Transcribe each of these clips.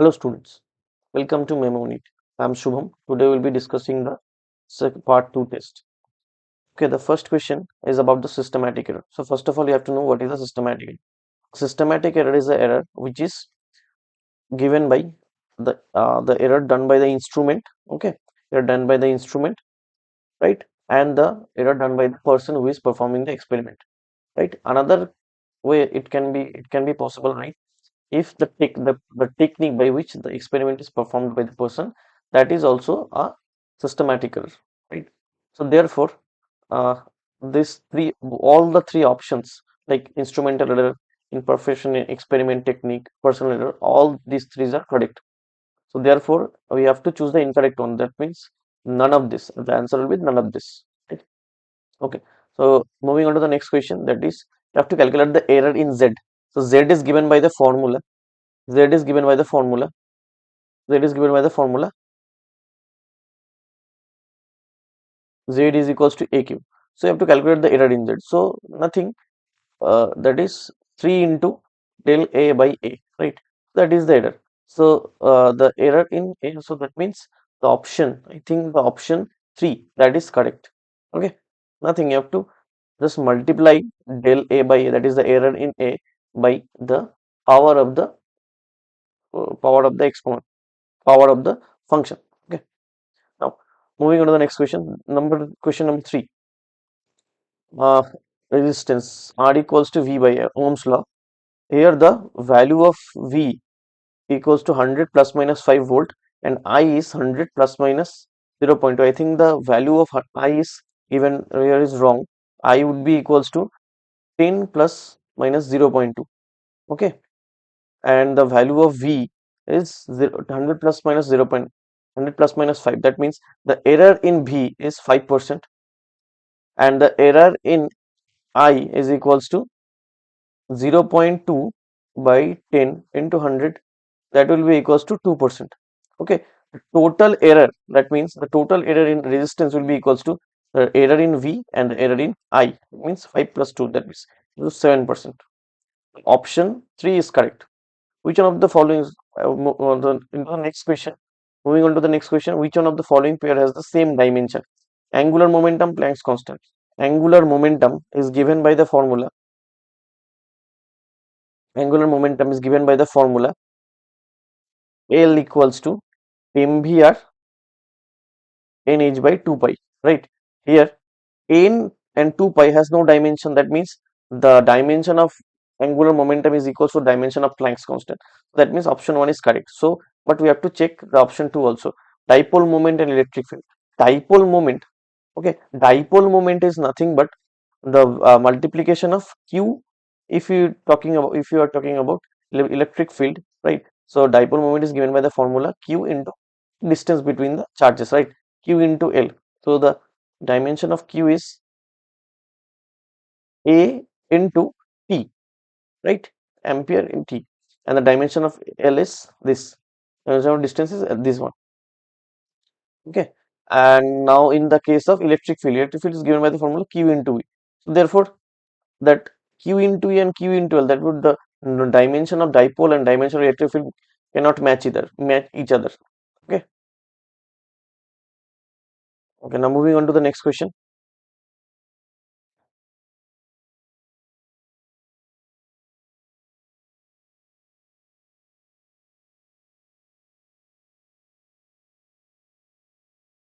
Hello students, welcome to MEMONEET. I am Shubham. Today we will be discussing the part 2 test. Okay, the first question is about the systematic error. So first of all, you have to know what is a systematic error. Systematic error is the error which is given by the error done by the instrument. Okay, error done by the instrument, right? And the error done by the person who is performing the experiment, right? Another way it can be possible, right? If the technique by which the experiment is performed by the person, that is also a systematic error, right? So therefore, uh, this three all the three options like instrumental error, imperfection in experiment technique, personal error, all these three are correct. So therefore, we have to choose the incorrect one. That means none of this. The answer will be none of this. Right? Okay. So moving on to the next question, that is you have to calculate the error in Z. So Z is given by the formula. Z is given by the formula. Z is given by the formula. Z is equals to AQ. So you have to calculate the error in Z. So nothing. That is 3 into del A by A. Right. That is the error. So the error in A. So that means the option. I think the option 3. That is correct. Okay. Nothing. You have to just multiply del A by A. That is the error in A by the power of the exponent, power of the function. Okay. Now, moving on to the next question. Question number 3. Uh, Resistance R equals to V by Ohm's law. Here the value of V equals to 100 plus minus 5 volt and I is 100 plus minus 0.2. I think the value of I is even here is wrong. I would be equals to 10 plus minus 0.2. Okay. And the value of V is 100 plus minus 0.100 plus minus 5. That means the error in V is 5%. And the error in I is equals to 0.2 by 10 into 100, that will be equals to 2%. Okay, the total error, that means the total error in resistance will be equals to the error in V and the error in I. It means 5 plus 2, that means 7%. Option 3 is correct. Which one of the following is into the next question? Moving on to the next question, which one of the following pair has the same dimension? Angular momentum, Planck's constant. Angular momentum is given by the formula. Angular momentum is given by the formula L equals to mvr nh by 2 pi, right? Here n and 2 pi has no dimension. That means the dimension of angular momentum is equal to dimension of Planck's constant. That means option 1 is correct. So, but we have to check the option 2 also. Dipole moment and electric field. Dipole moment, okay, dipole moment is nothing but the multiplication of q if you are talking about electric field, right? So dipole moment is given by the formula q into distance between the charges, right? Q into L. So the dimension of q is a into t, right? Ampere in t, and the dimension of L is this. Dimension of distance is this one. Okay, and now in the case of electric field is given by the formula q into E. So therefore that q into E and q into L, that would the dimension of dipole and dimension of electric field cannot match each other. Okay. Okay, now moving on to the next question.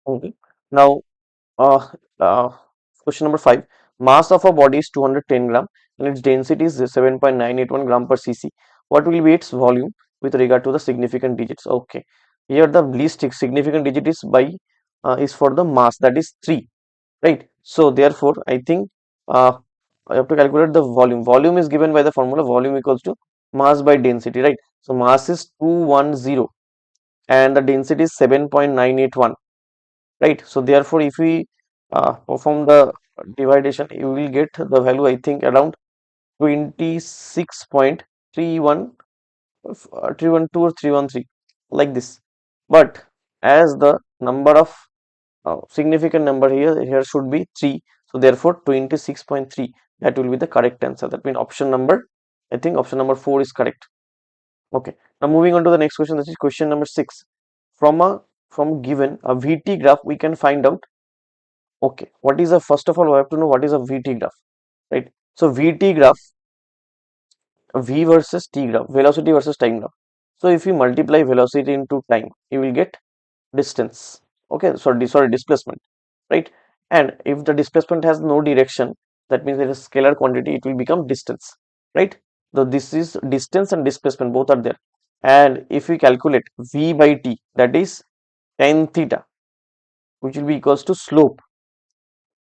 Okay. Now uh, uh question number 5. Mass of a body is 210 gram and its density is 7.981 gram per cc. What will be its volume with regard to the significant digits? Okay, here the least significant digit is by is for the mass, that is 3, right? So therefore I think I have to calculate the volume. Volume is given by the formula volume equals to mass by density, right? So mass is 210 and the density is 7.981, right? So therefore if we perform the dividation, you will get the value, I think around 26.31 312 or 313, like this. But as the number of significant number here should be 3, so therefore 26.3, that will be the correct answer. That means option number, I think option number 4 is correct. Okay, Now moving on to the next question, this is question number 6. From given a VT graph, we can find out, okay, what is a, first of all, we have to know what is a VT graph, right? So VT graph, V versus T graph, velocity versus time graph. So if you multiply velocity into time, you will get distance. Okay, sorry, displacement, right? And if the displacement has no direction, that means it is scalar quantity, it will become distance, right? So this is distance and displacement, both are there. And if we calculate V by T, that is tan theta, which will be equals to slope,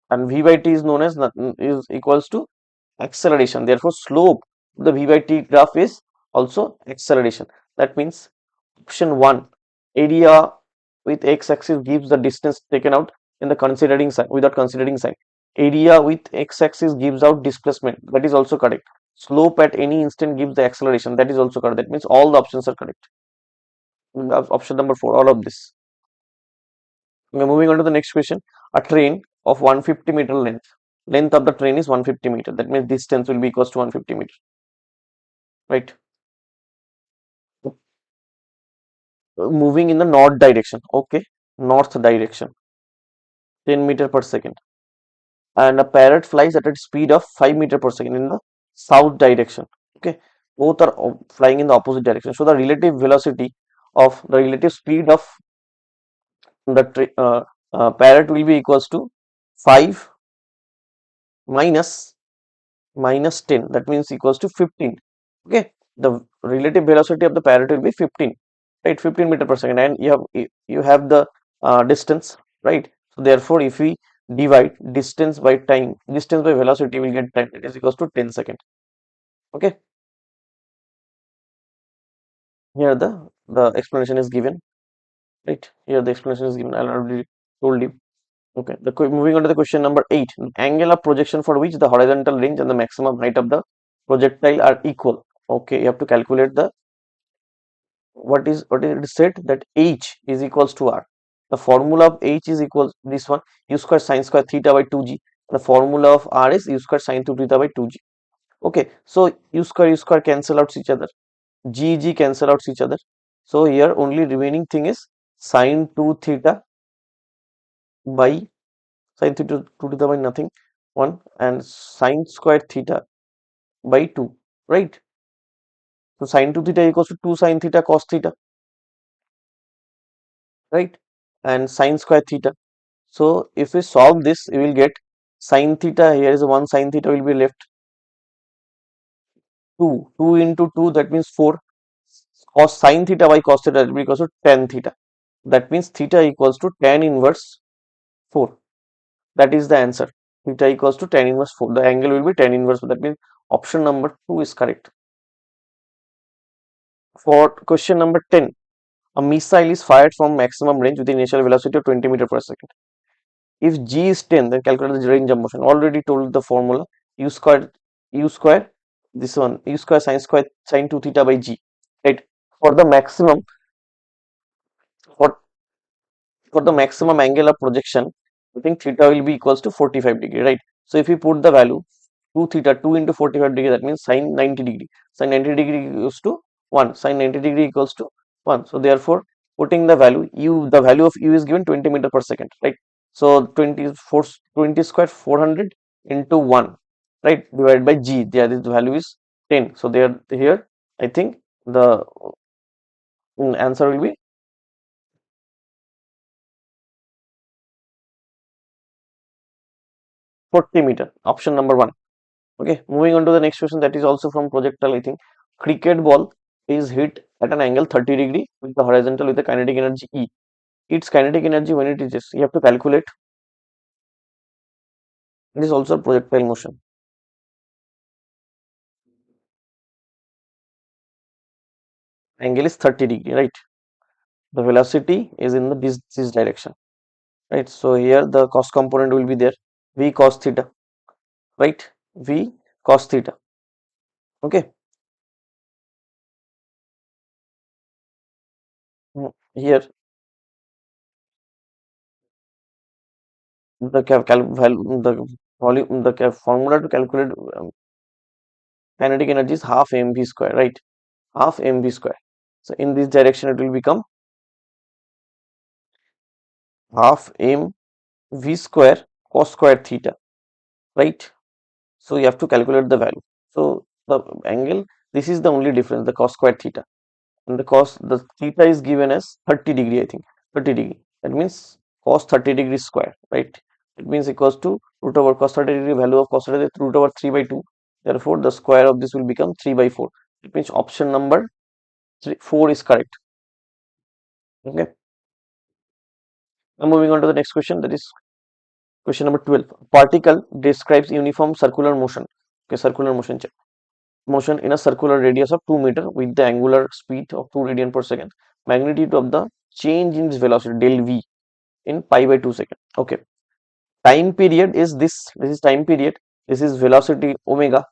and V by T is known as is equals to acceleration. Therefore, slope the V by T graph is also acceleration. That means option 1, area with x-axis gives the distance taken out in the considering sign, without considering sign. Area with x-axis gives out displacement, that is also correct. Slope at any instant gives the acceleration, that is also correct. That means all the options are correct. Option number 4, all of this. We are moving on to the next question. A train of 150-meter length. Length of the train is 150 meter. That means distance will be equals to 150 meter. Right. Moving in the north direction. Okay. North direction. 10 meter per second. And a parrot flies at a speed of 5 meter per second in the south direction. Okay. Both are flying in the opposite direction. So the relative velocity of the relative speed of the parrot will be equals to 5 minus 10, that means equals to 15. Okay, the relative velocity of the parrot will be 15, right? 15 meter per second, and you have the distance, right? So therefore, if we divide distance by time, distance by velocity, we will get time, it is equals to 10 seconds. Okay, here the explanation is given, right? Here the explanation is given. I already told you. Okay, moving on to the question number 8. Angle of projection for which the horizontal range and the maximum height of the projectile are equal. Okay, you have to calculate the what is it said that H is equals to R. The formula of H is equals this one, u square sine square theta by 2g. The formula of R is u square sine 2 theta by 2g. Okay, so u square cancel out each other, g cancel out each other. So here only remaining thing is sine 2 theta by sine theta 2 theta by nothing 1 and sine square theta by 2, right? So sine 2 theta equals to 2 sine theta cos theta, right? And sine square theta. So if we solve this, we will get sine theta, here is 1 sine theta will be left, 2 into 2, that means 4, cos sine theta by cos theta, that will be equals to tan theta. That means theta equals to tan inverse 4. That is the answer. Theta equals to tan inverse 4. The angle will be tan inverse 4. That means option number 2 is correct. For question number 10, a missile is fired from maximum range with initial velocity of 20 meter per second. If g is 10, then calculate the range of motion. Already told the formula, u square, this one, u square sine 2 theta by g, right? For the maximum, for, for the maximum angle of projection, I think theta will be equals to 45 degree, right? So if we put the value 2 theta, 2 into 45 degree, that means sine 90 degree. Sine 90 degree equals to 1. Sine 90 degree equals to 1. So therefore, putting the value the value of u is given 20 meter per second, right? So 20 square 400 into 1, right? Divided by g. There the value is 10. So here I think the answer will be 40 meter. Option number 1. Okay, moving on to the next question, that is also from projectile, I think. Cricket ball is hit at an angle 30 degree with the horizontal with the kinetic energy E. Its kinetic energy when it is, you have to calculate. It is also projectile motion. Angle is 30 degree, right? The velocity is in this direction, right? So here the cos component will be there, V cos theta, right? V cos theta. Okay. Here the volume, the formula to calculate kinetic energy is half mv square, right? Half mv square. So in this direction it will become half m v square cos square theta, right? So you have to calculate the value. So the angle, this is the only difference, the cos square theta. And the theta is given as 30 degree, I think 30 degree. That means cos 30 degree square, right? It means equals to root over cos 30 degree, value of cos 30 is root over 3 by 2. Therefore, the square of this will become 3 by 4. It means option number 4 is correct. Okay. Now moving on to the next question, that is question number 12. Particle describes uniform circular motion. Okay, circular motion check. Motion in a circular radius of 2 meter with the angular speed of 2 radian per second. Magnitude of the change in its velocity del v in pi by 2 second. Okay. Time period is this. This is time period. This is velocity omega,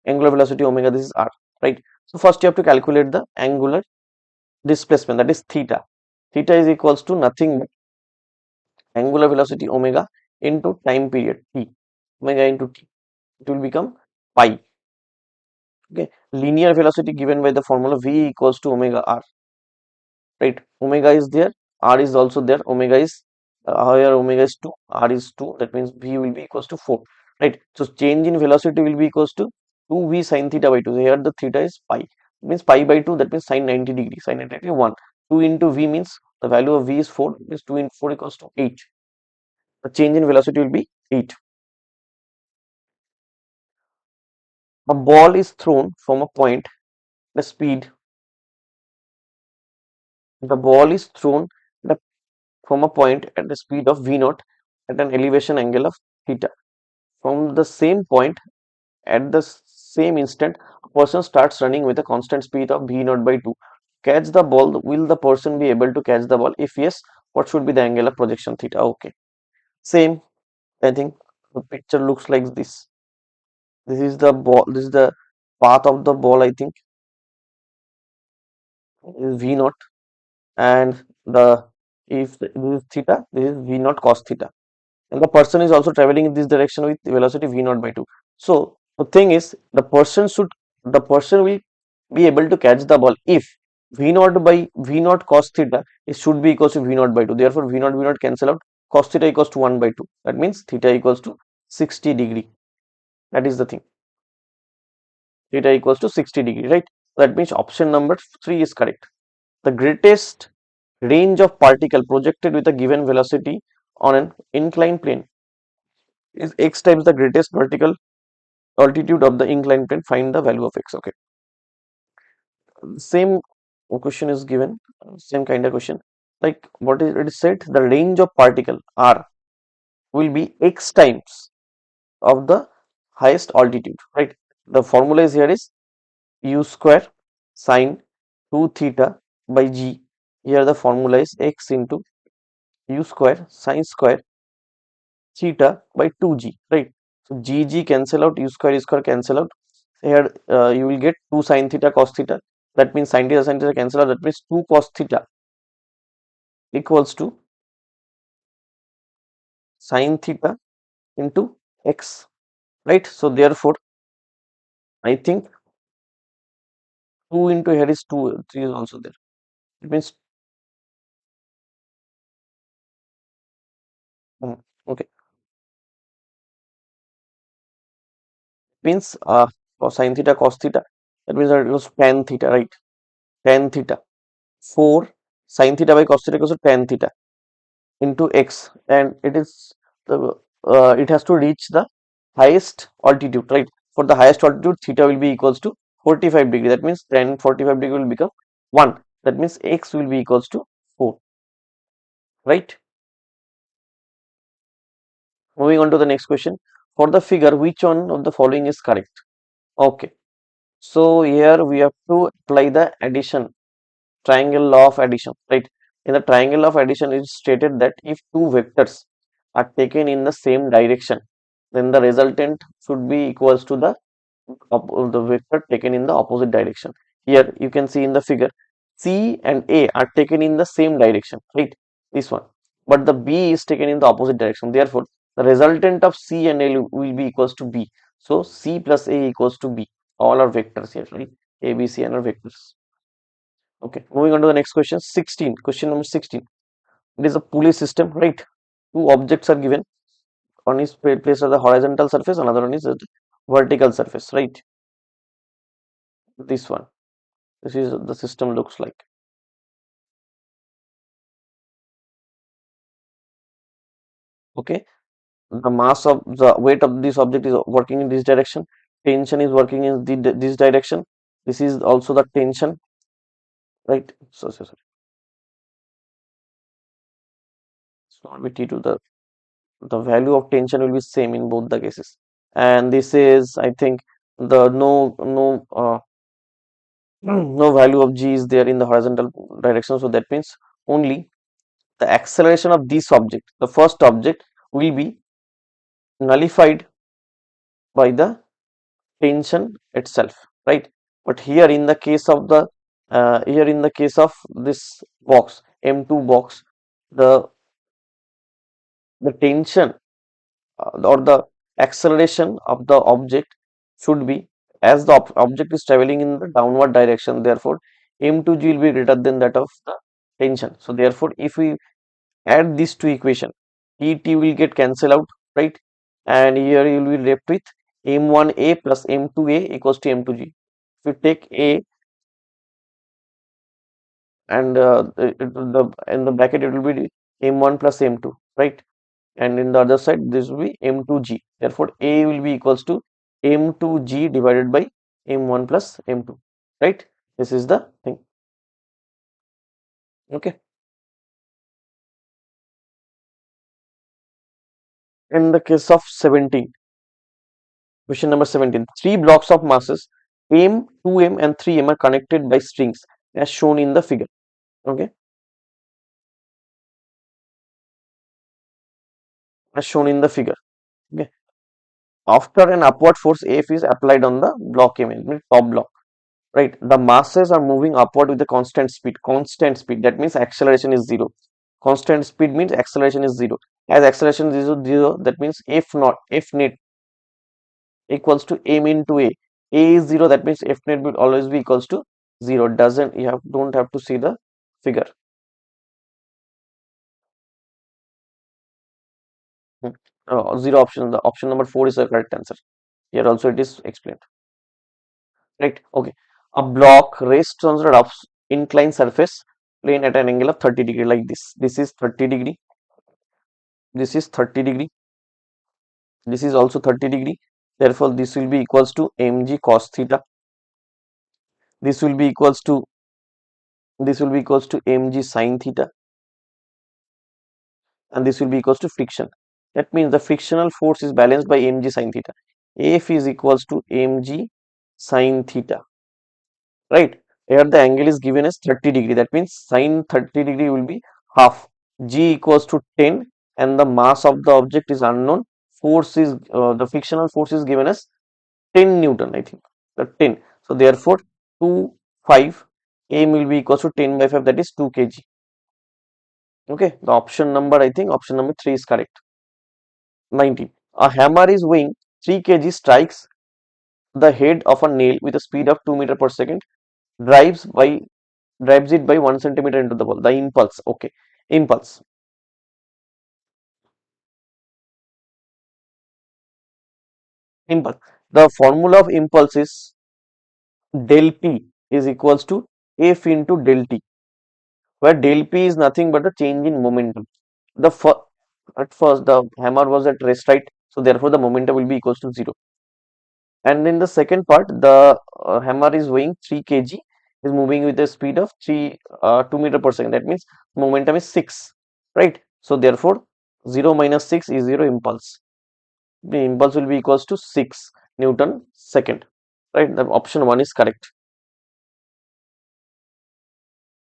angular velocity omega. This is r, right? So first you have to calculate the angular displacement, that is theta. Theta is equals to nothing but angular velocity omega into time period t. Omega into t. It will become pi. Okay. Linear velocity given by the formula v equals to omega r, right? Omega is there, r is also there. Omega is here, omega is 2, r is 2, that means v will be equals to 4, right? So change in velocity will be equals to 2v sin theta by 2. So here the theta is pi, it means pi by 2, that means sin 90 degree. Sin 90 degree 1. 2 into v means the value of v is 4, means 2 into 4 equals to 8. The change in velocity will be 8. A ball is thrown from a point, the speed, the ball is thrown the, from a point at the speed of v naught at an elevation angle of theta. From the same point, at the same instant, a person starts running with a constant speed of v naught by 2. Catch the ball. Will the person be able to catch the ball? If yes, what should be the angle of projection theta? Okay. Same, I think the picture looks like this. This is the ball. This is the path of the ball, I think. This is v naught. And the if this is theta, this is v naught cos theta. And the person is also traveling in this direction with velocity v naught by 2. So the thing is, the person will be able to catch the ball if v naught by v naught cos theta, it should be equals to v naught by 2. Therefore v naught cancel out, cos theta equals to 1 by 2. That means theta equals to 60 degree. That is the thing. Theta equals to 60 degree, right? That means option number 3 is correct. The greatest range of particle projected with a given velocity on an inclined plane is x times the greatest vertical altitude of the inclined plane. Find the value of x. Okay, same question is given, same kind of question. Like what is it is said, the range of particle r will be x times of the highest altitude, right? The formula is here is u square sine 2 theta by g. Here the formula is x into u square sine square theta by 2g, right? So g cancel out, u square cancel out. Here you will get 2 sin theta cos theta. That means sin theta cancel out. That means 2 cos theta equals to sin theta into x, right? So therefore, I think 2 into here is 2, 3 is also there. It means okay. Means sin theta cos theta. That means that it was tan theta, right? Tan theta. 4 sin theta by cos theta equals to tan theta into x, and it is the it has to reach the highest altitude, right? For the highest altitude, theta will be equals to 45 degree. That means tan 45 degree will become 1. That means x will be equals to 4, right? Moving on to the next question. For the figure, which one of the following is correct? Okay, so here we have to apply the addition, triangle law of addition, right? In the triangle law of addition, it is stated that if two vectors are taken in the same direction, then the resultant should be equals to the vector taken in the opposite direction. Here you can see in the figure, C and A are taken in the same direction, right? This one, but the B is taken in the opposite direction. Therefore, the resultant of C and A will be equals to B. So C plus A equals to B. All are vectors here, right? A, B, C and are vectors. Okay, moving on to the next question, 16. Question number 16. It is a pulley system, right? Two objects are given. One is placed on the horizontal surface, another one is at vertical surface, right? This one. This is the system looks like. Okay, the mass of the weight of this object is working in this direction. Tension is working in this direction. This is also the tension, right? So it's not be T2. The value of tension will be same in both the cases. And this is, I think, the no value of g is there in the horizontal direction. So that means only the acceleration of this object, the first object, will be nullified by the tension itself, right? But here in the case of the here in the case of this box, M2 box, the tension or the acceleration of the object should be, as the object is traveling in the downward direction, therefore m2g will be greater than that of the tension. So therefore if we add these two equation, t will get cancelled out, right? And here you will be left with m1a plus m2a equals to m2g. If you take a and in the bracket it will be m1 plus m2, right? And in the other side this will be m2g. Therefore a will be equals to m2g divided by m1 plus m2, right? This is the thing. Okay, in the case of 17, question number 17, three blocks of masses m, 2m and 3m are connected by strings as shown in the figure. Okay, as shown in the figure. Okay, after an upward force F is applied on the block m, top block, right? The masses are moving upward with a constant speed. That means acceleration is zero. Constant speed means acceleration is zero. As acceleration is zero, that means f naught, f net equals to m into a is zero. That means f net will always be equals to zero. Doesn't, you don't have to see the figure. Zero option, the option number 4 is the correct answer. Here also it is explained, right? Okay, a block rests on the rough inclined surface plane at an angle of 30 degree, like this. This is 30 degree, this is 30 degree, this is also 30 degree. Therefore this will be equals to mg cos theta. This will be equals to mg sin theta, and this will be equals to friction. That means the frictional force is balanced by mg sin theta. F is equals to mg sin theta, right? Here the angle is given as 30 degree. That means sin 30 degree will be half. G equals to 10 and the mass of the object is unknown. Force is the frictional force is given as 10 Newton, I think. The 10. So therefore 2 5 m will be equals to 10 by 5, that is 2 kg. Okay, the option number, I think option number 3 is correct. 19. A hammer is weighing 3 kg, strikes the head of a nail with a speed of 2 meter per second, drives it by 1 centimeter into the wall. The impulse. Okay, impulse. Impulse. The formula of impulse is del P is equals to F into del T, where del P is nothing but a change in momentum. At first the hammer was at rest, right? So therefore the momentum will be equals to 0. And in the second part, the hammer is weighing 3 kg, is moving with a speed of 2 meter per second. That means momentum is 6, right? So therefore 0 minus 6 is 0 impulse. The impulse will be equals to 6 Newton second, right? The option 1 is correct.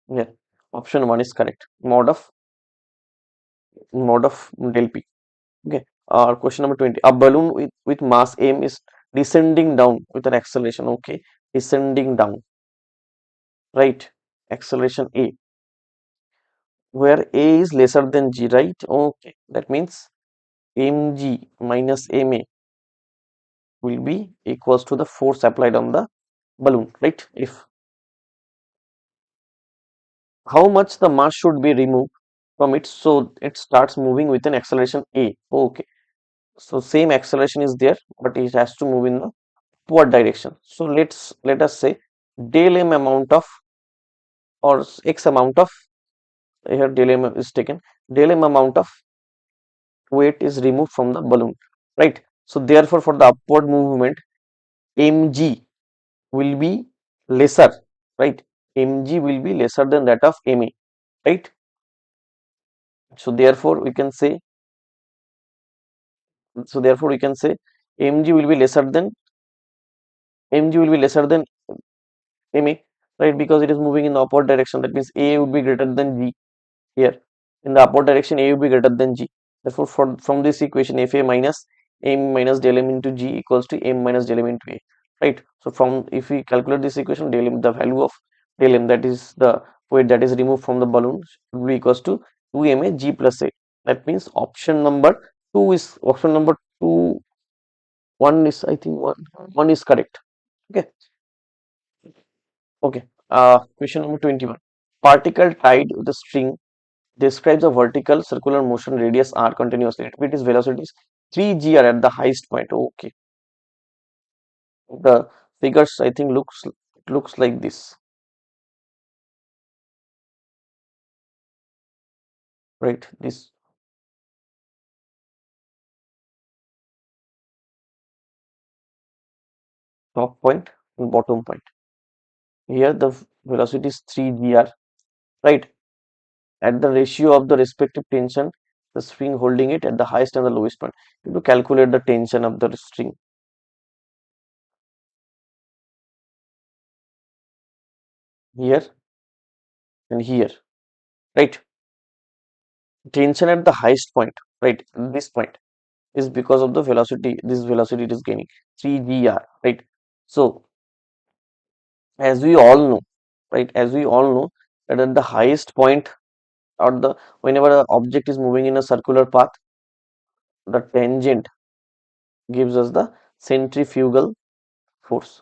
Yeah, option 1 is correct. Mod of del P. Okay. Question number 20. A balloon with mass m is descending down with an acceleration. Okay, descending down, right? Acceleration a, where a is lesser than g, right? Okay, that means mg minus ma will be equals to the force applied on the balloon, right? If how much the mass should be removed from it so it starts moving with an acceleration a. Okay, so same acceleration is there, but it has to move in the upward direction. So let us say del m amount of, or x amount of, here del m is taken, del m amount of weight is removed from the balloon, right? So therefore for the upward movement, mg will be lesser, right? Mg will be lesser than that of ma, right? So therefore we can say, mg will be lesser than, ma, right? Because it is moving in the upward direction, that means a would be greater than g. Here in the upward direction, a will be greater than g. Therefore from this equation, fa minus m minus del m into g equals to m minus del m into a, right? So from, if we calculate this equation, del m, the value of del m, that is the weight that is removed from the balloon, will be equals to 2 ma g plus a. That means option number 2 is, option number 2, 1 is, I think one is correct. Okay. Okay. Question number 21. Particle tied with a string describes a vertical circular motion radius r continuously. It is velocities 3 gr at the highest point. Okay. The figures, I think, looks like this, right? This top point and bottom point. Here the velocity is 3 gr, right? At the ratio of the respective tension, the string holding it at the highest and the lowest point. You have to calculate the tension of the string here and here, right? Tension at the highest point, right? This point is because of the velocity, this velocity it is gaining 3 gr, right? So as we all know, right, as we all know that at the highest point, or the, whenever the object is moving in a circular path, the tangent gives us the centrifugal force,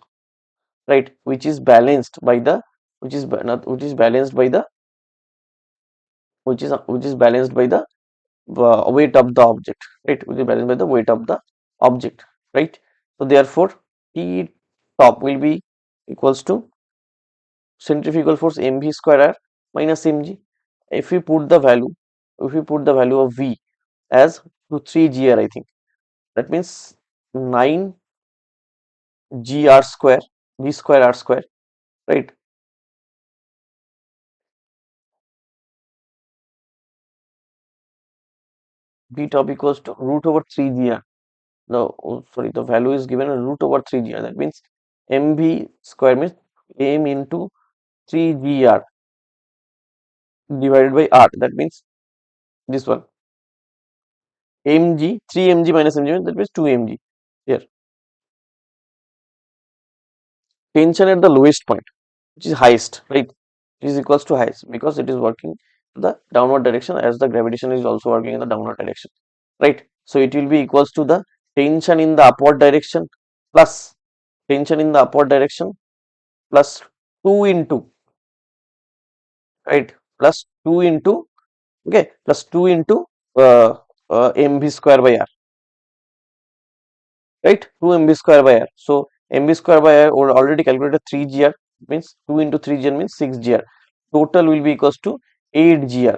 right, which is balanced by the, which is balanced by the, which is balanced by the weight of the object, right? Which is balanced by the weight of the object, right? So therefore T top will be equals to centrifugal force mv square r minus mg. If we put the value, of v as to 3 gr, I think that means 9 gr square, v square r square, right? V top equals to root over 3 gr. No, oh, sorry, the value is given a root over 3 gr. That means mv square means m into 3 gr divided by r. That means this one, mg, 3 mg minus mg, that means 2 mg. Here tension at the lowest point, which is highest, right, is equals to highest, because it is working the downward direction, as the gravitation is also working in the downward direction, right? So it will be equals to the tension in the upward direction plus tension in the upward direction plus 2 into, right, plus 2 into, okay, plus 2 into mv square by r, right? 2 mv square by r. So mv square by r already calculated 3 gr, means 2 into 3 gr means 6 gr. Total will be equals to 8 gr.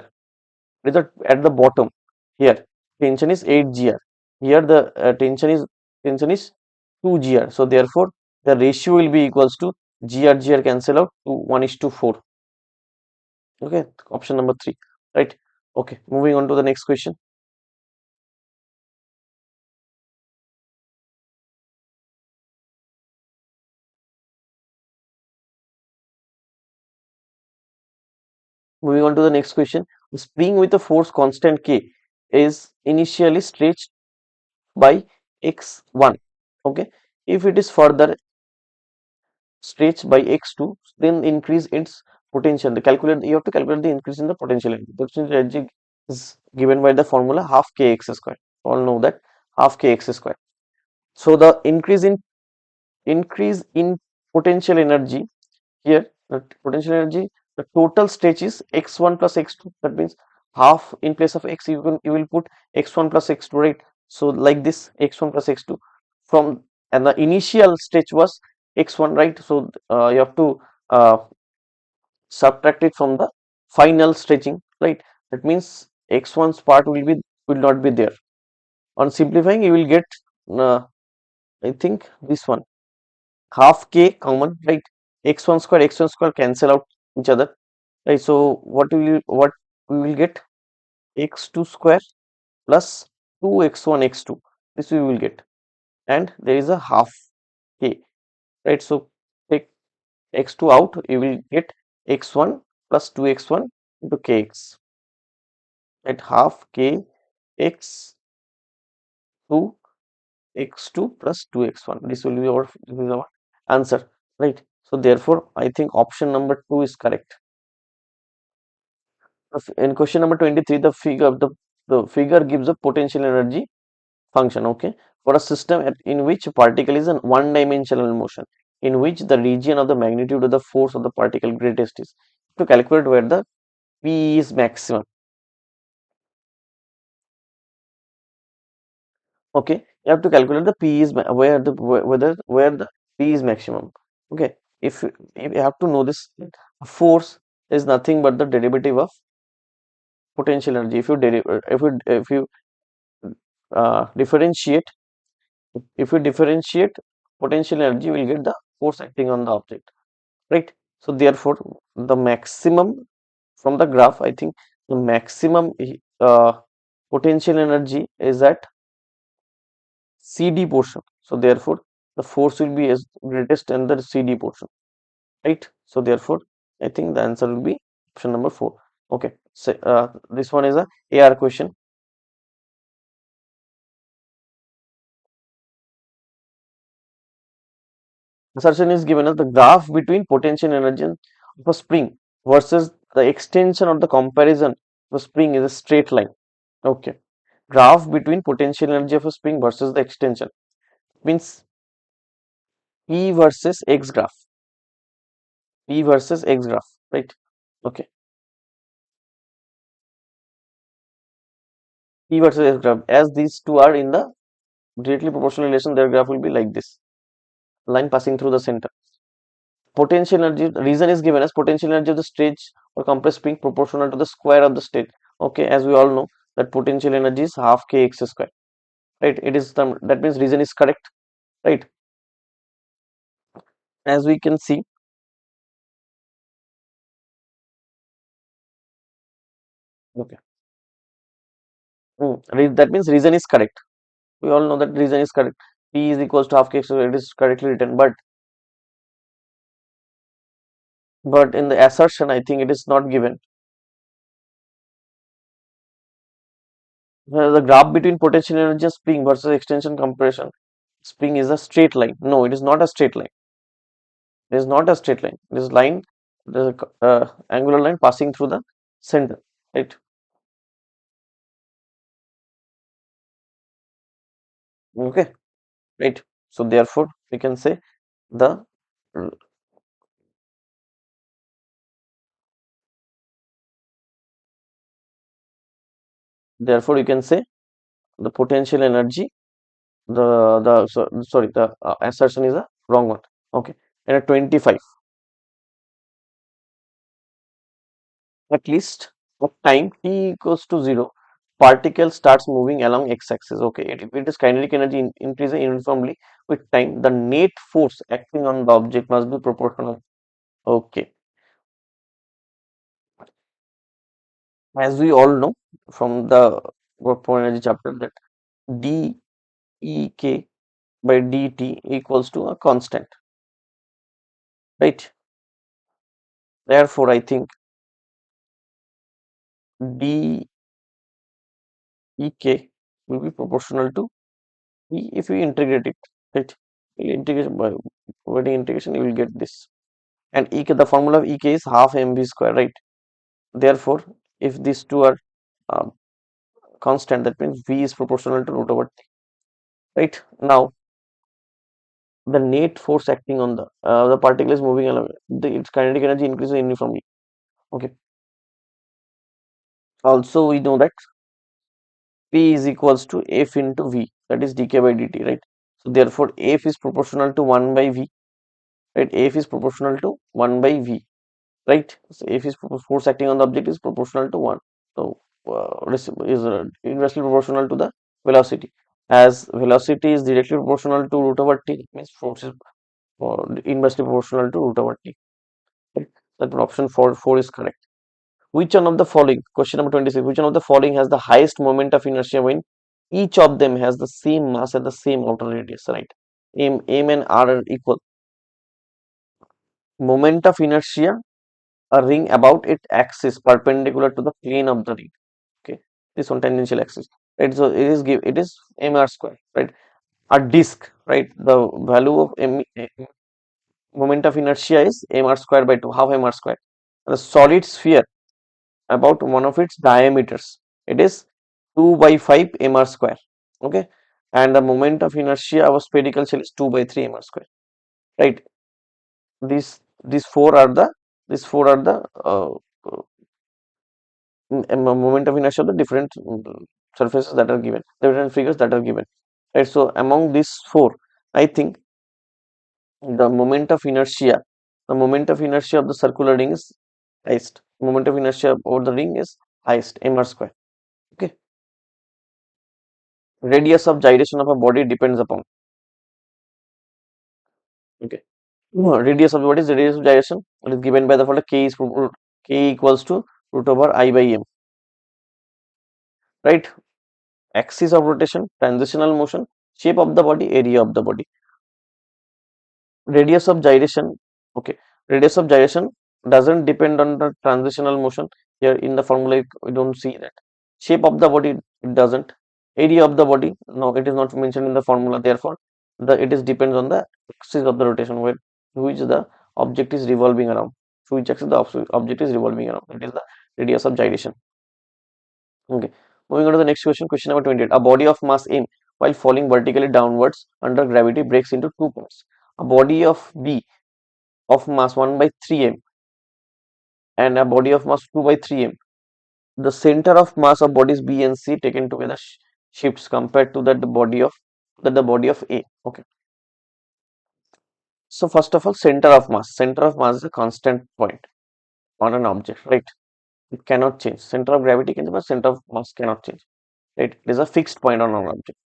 At the bottom here tension is 8 gr. Here the tension is 2 gr. So therefore the ratio will be equals to gr cancel out to 1:4. Okay, option number 3, right? Okay, moving on to the next question. Moving on to the next question. The spring with a force constant K is initially stretched by x1. Okay. If it is further stretched by x2, then increase its potential. You have to calculate the increase in the potential energy. The potential energy is given by the formula half kx square. All know that half kx square. So the increase in potential energy here, the potential energy the total stretch is x1 plus x2. That means half in place of x, you will put x1 plus x2, right? So like this, x1 plus x2 from, and the initial stretch was x1, right? So you have to subtract it from the final stretching, right? That means x1's part will not be there. On simplifying, you will get uh, I think this one, half k common, right? X1 square cancel out each other, right? So what we will get, x2 square plus 2x1 x2, this we will get, and there is a half k, right? So take x2 out, you will get x1 plus 2x1 into kx, at half k x2 x2 plus 2x1. This will be our answer, right? So therefore, I think option number 2 is correct. In question number 23, the figure gives a potential energy function, okay, for a system in which a particle is in one-dimensional motion, in which the region of the magnitude of the force of the particle greatest is. To calculate where the P is maximum, okay, you have to calculate the P is where the P is maximum, okay. If you have to know this, force is nothing but the derivative of potential energy. If you differentiate, potential energy, will get the force acting on the object, right? So therefore, the maximum from the graph, I think the maximum potential energy is at CD portion. So therefore, the force will be as greatest in the CD portion, right? So therefore, I think the answer will be option number 4. Okay, so this one is a AR question. Assertion is given as the graph between potential energy of a spring versus the extension or the comparison of a spring is a straight line. Okay, graph between potential energy of a spring versus the extension means P versus X graph. P versus X graph, right? Okay, P versus X graph. As these two are in the directly proportional relation, their graph will be like this, line passing through the center. Potential energy, reason is given as potential energy of the stage or compressed spring proportional to the square of the state. Okay, as we all know that potential energy is half kx square, right? It is that means reason is correct, right? As we can see, okay, that means reason is correct. We all know that reason is correct. P is equals to half kx square. It is correctly written, but in the assertion, I think it is not given. The graph between potential energy of spring versus extension compression spring is a straight line. No, it is not a straight line. It is not a straight line. It is line, the angular line passing through the center, right? Okay, right. So therefore, we can say the therefore you can say the potential energy, sorry, the assertion is a wrong one. Okay, and at 25, at least of time t equals to 0, particle starts moving along x-axis. Okay, it is kinetic energy increasing uniformly with time. The net force acting on the object must be proportional. Okay, as we all know from the work for energy chapter that d e k by dt equals to a constant, right? Therefore, I think d e k will be proportional to p if we integrate it, right? Integration by avoiding integration, you will get this. And ek, the formula of ek is half mv square, right? Therefore, if these two are uh, constant, that means v is proportional to root over t, right? Now, the net force acting on the particle is moving along, its kinetic energy increases uniformly. Okay. Also, we know that P is equals to F into V, that is dk by dt, right? So therefore, F is proportional to 1 by V, right? F is proportional to 1 by V, right? So F is force acting on the object is proportional to 1. So is inversely proportional to the velocity. As velocity is directly proportional to root over t, it means force is inversely proportional to root over t. Right? That option 4 is correct. Which one of the following, question number 26, which one of the following has the highest moment of inertia when each of them has the same mass and the same outer radius, right? M and R are equal. Moment of inertia, a ring about its axis perpendicular to the plane of the ring. Okay, this one tangential axis. Right, so it is mr square, right? A disk, right? The value of moment of inertia is mr square by 2, half mr square. The solid sphere, about one of its diameters, it is 2 by 5 mr square. Okay, and the moment of inertia of a spherical shell is 2 by 3 mr square, right? These four are the moment of inertia of the different surfaces that are given, different figures that are given, right? So among these four, I think the moment of inertia of the circular ring is highest. Moment of inertia over the ring is highest, mr square. Okay. Radius of gyration of a body depends upon. Okay. Radius of the body is the radius of gyration. It is given by the formula k equals to root over I by m. Right. Axis of rotation, transitional motion, shape of the body, area of the body. Radius of gyration. Okay. Radius of gyration doesn't depend on the transitional motion. Here in the formula we don't see that. Shape of the body, it doesn't. Area of the body, no, it is not mentioned in the formula. Therefore, it is depends on the axis of the rotation where which the object is revolving around. Which axis the object is revolving around. It is the radius of gyration. Okay. Moving on to the next question. Question number 28. A body of mass m, while falling vertically downwards under gravity, breaks into two parts. A body of B of mass 1 by 3m and a body of mass 2 by 3m. The center of mass of bodies B and C taken together shifts compared to that the body of A. Okay. So first of all, center of mass. Center of mass is a constant point on an object, right? It cannot change. Center of gravity can change, but center of mass cannot change. Right? It is a fixed point on an object.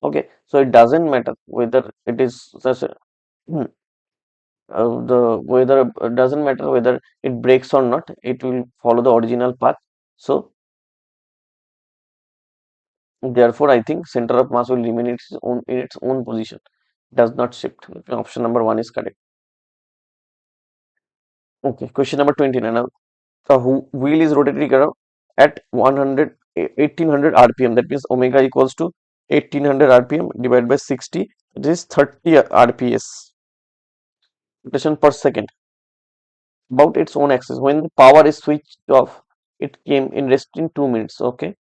Okay. So it doesn't matter whether it is such a, the whether it doesn't matter whether it breaks or not. It will follow the original path. So therefore, I think center of mass will remain in its own position. Does not shift. Option number 1 is correct. Okay, question number 29. Now, the wheel is rotating around at 1800 rpm. That means omega equals to 1800 rpm divided by 60. It is 30 rps rotation per second about its own axis. When the power is switched off, it came in rest in 2 minutes. Okay.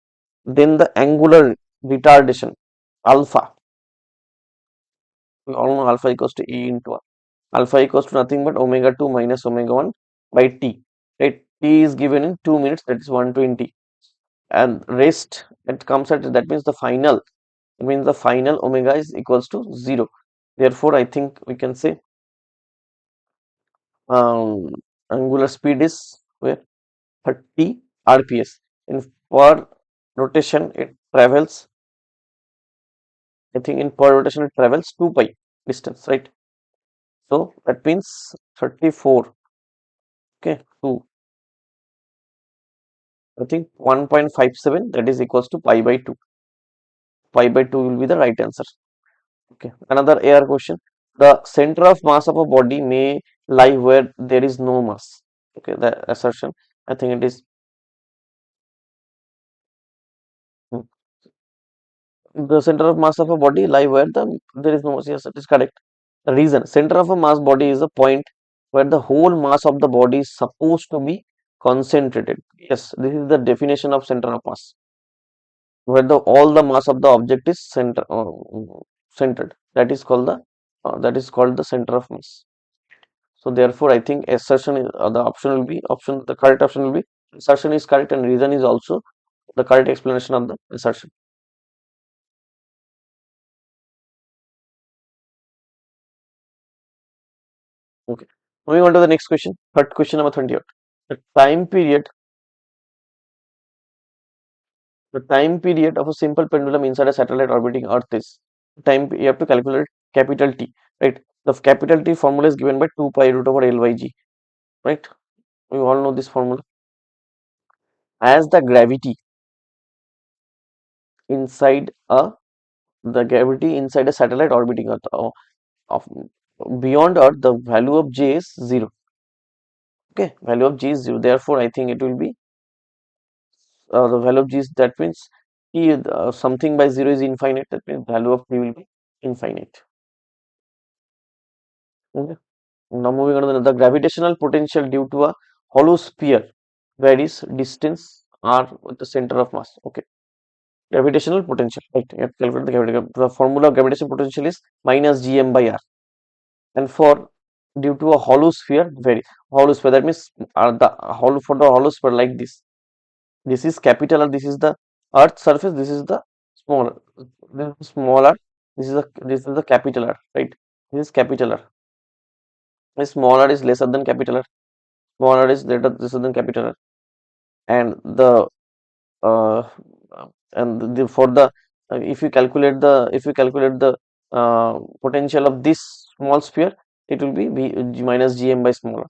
Then the angular retardation alpha. We all know alpha equals to E into R. Alpha equals to nothing but omega 2 minus omega 1 by t, right? T is given in 2 minutes, that is 120, and rest it comes at, that means the final omega is equals to 0. Therefore, I think we can say um, angular speed is where 30 rps. In per rotation it travels, I think in per rotation it travels 2 pi distance, right? So that means 34, okay, 2, I think 1.57, that is equals to pi by 2. Pi by 2 will be the right answer. Okay. Another AR question. The center of mass of a body may lie where there is no mass. Okay, the assertion. I think it is the center of mass of a body lie where there is no mass. Yes, it is correct. The reason, center of a mass body is a point where the whole mass of the body is supposed to be concentrated. Yes, this is the definition of center of mass, where all the mass of the object is centered. That is called the center of mass. So therefore, I think assertion is the option will be option. The correct option will be assertion is correct, and reason is also the correct explanation of the assertion. Okay. Moving on to the next question. Third question number 28. The time period The time period of a simple pendulum inside a satellite orbiting Earth is time. You have to calculate capital T, right? The capital T formula is given by 2 pi root over L by G, right? We all know this formula. As the gravity inside a satellite orbiting Earth, of beyond Earth, the value of J is 0. Okay, value of G is 0. Therefore, I think it will be the value of G is, that means T, something by 0 is infinite. That means value of T will be infinite. Okay. Now moving on to the gravitational potential due to a hollow sphere varies distance r with the center of mass. Okay. Gravitational potential. Right. You have to calculate the gravitational. The formula of gravitational potential is minus gm by r. And for due to a hollow sphere, hollow sphere, that means the hollow, for the hollow sphere like this. This is capital R. This is the Earth surface. This is the smaller. This is smaller. This is the capital R. Right. This is capital R. Small r is lesser than capital R. Small r is lesser than capital R. And uh, for the if you calculate the potential of this small sphere, it will be v minus gm by small r,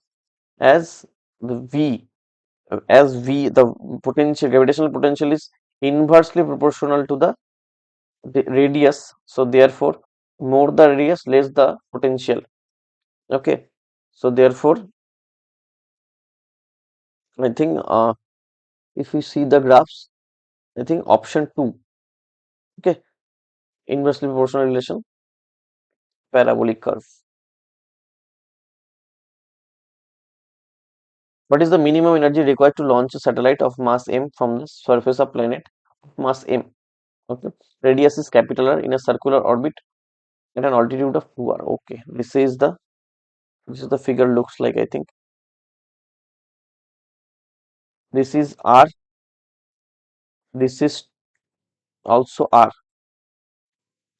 as the v the potential, gravitational potential, is inversely proportional to the radius. So therefore, more the radius, less the potential. Okay, so therefore, I think if we see the graphs, I think option 2. Okay, inversely proportional relation, parabolic curve. What is the minimum energy required to launch a satellite of mass m from the surface of planet mass m? Okay, radius is capital R in a circular orbit at an altitude of 2r. Okay, this is the figure looks like. I think this is r. This is also r.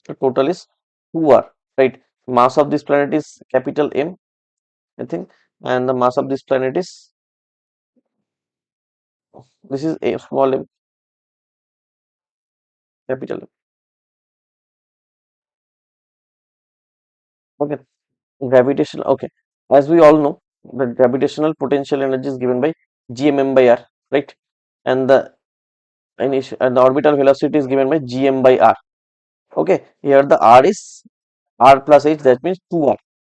The total is 2r. Right. Mass of this planet is capital M, I think, and the mass of this planet is, this is a small m, capital M. Okay. Gravitational. Okay. As we all know, the gravitational potential energy is given by gmm by r, right? And the the orbital velocity is given by gm by r. Okay. Here the r is r plus h, that means 2r,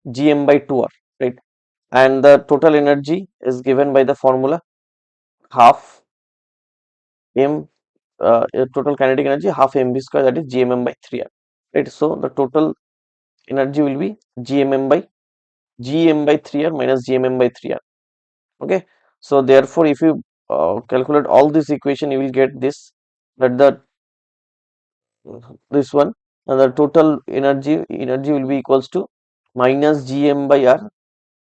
gm by 2r, right? And the total energy is given by the formula half m, total kinetic energy half mv square, that is gmm by 3r, right? So the total energy will be gmm by gm by 3r minus gmm by 3r. Okay, so therefore, if you calculate all this equation, you will get this, that this one, and the total energy will be equals to minus gm by r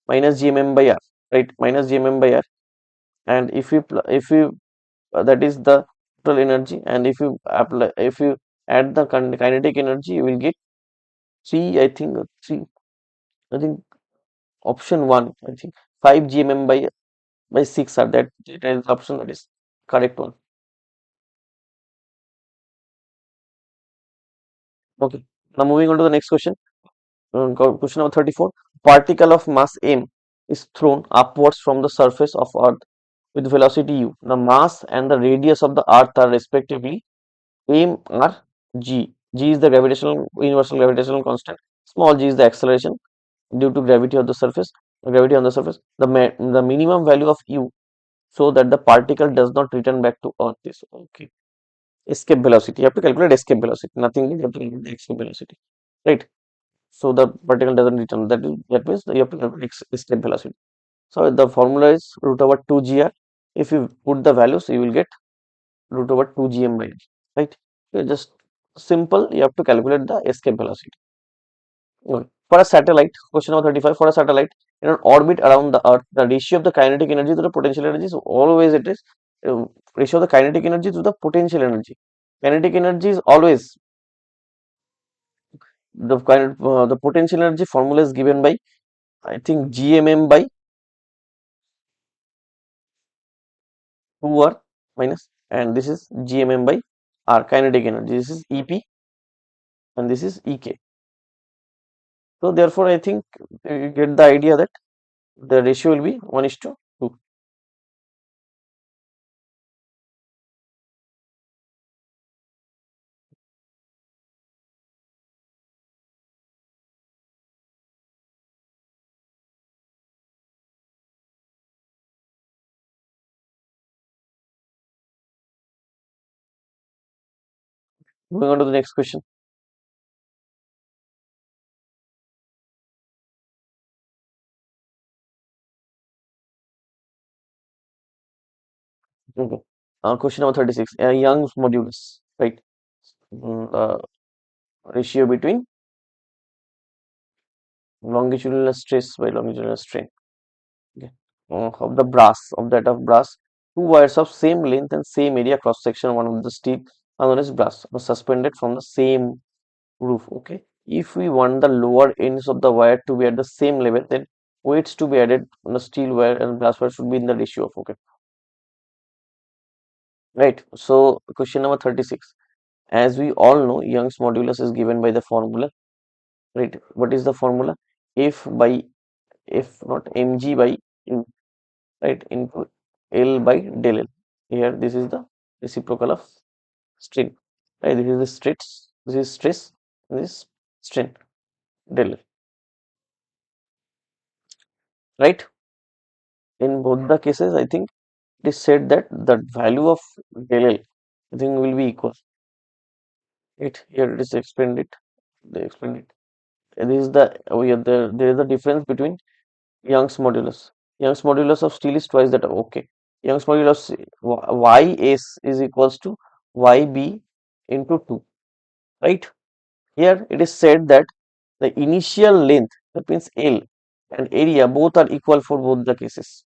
minus gmm by r, right? Minus gmm by r. And if you that is the total energy, and if you add the kinetic energy, you will get 3, I think 3, I think option 1, I think 5 gmm by 6 are that is the option that is correct one. Okay, now moving on to the next question. Question number 34. Particle of mass m is thrown upwards from the surface of Earth with velocity u. The mass and the radius of the Earth are respectively m, r, g. G is the universal gravitational constant. Small g is the acceleration due to gravity of the surface. Gravity on the surface. The minimum value of u, so that the particle does not return back to Earth, is okay. Escape velocity. You have to calculate escape velocity. Nothing. You have to calculate escape velocity, right? So the particle doesn't return. That means you have to calculate escape velocity. So the formula is root over 2gr. If you put the values, you will get root over 2gm by r, right? So just simple. You have to calculate the escape velocity. Okay. For a satellite, question number 35, for a satellite in an orbit around the Earth, the ratio of the kinetic energy to the potential energy is always it is ratio of the kinetic energy to the potential energy. Kinetic energy is always the potential energy formula is given by, I think, GMM by 2R minus, and this is GMM by R, kinetic energy. This is EP and this is EK. So therefore, I think you get the idea that the ratio will be 1:2. Moving on to the next question. Okay. Question number 36. A Young's modulus, right? The ratio between longitudinal stress by longitudinal strain. Okay. Of the brass, of that of brass, two wires of same length and same area cross section, one of the steel and one is brass, was suspended from the same roof. Okay. If we want the lower ends of the wire to be at the same level, then weights to be added on the steel wire and brass wire should be in the ratio of, okay. Right. So question number 36. As we all know, Young's modulus is given by the formula, right? What is the formula? F by F not mg by in, right, into L by del L. Here this is the reciprocal of strain, right? This is the stress, this is stress, this is strain, del L, right? In both the cases, I think it is said that the value of del L, I think, will be equal. It here it is explained it. They explained it. This is the there is a difference between Young's modulus. Young's modulus of steel is twice that. Okay. Young's modulus Ys is equals to Yb into 2. Right? Here it is said that the initial length, that means L, and area both are equal for both the cases.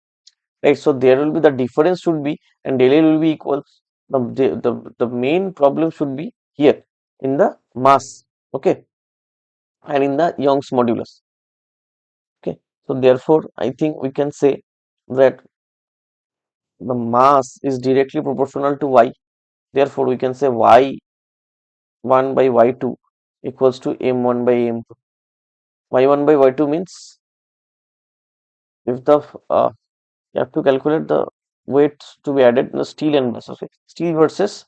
Right? So there will be the difference should be, and del L will be equal. The main problem should be here in the mass. Okay. And in the Young's modulus. Okay. So therefore, I think we can say that the mass is directly proportional to y. Therefore, we can say y1 by y2 equals to m1 by m2. y1 by y2 means if the you have to calculate the weights to be added in the steel and brass. Okay, steel versus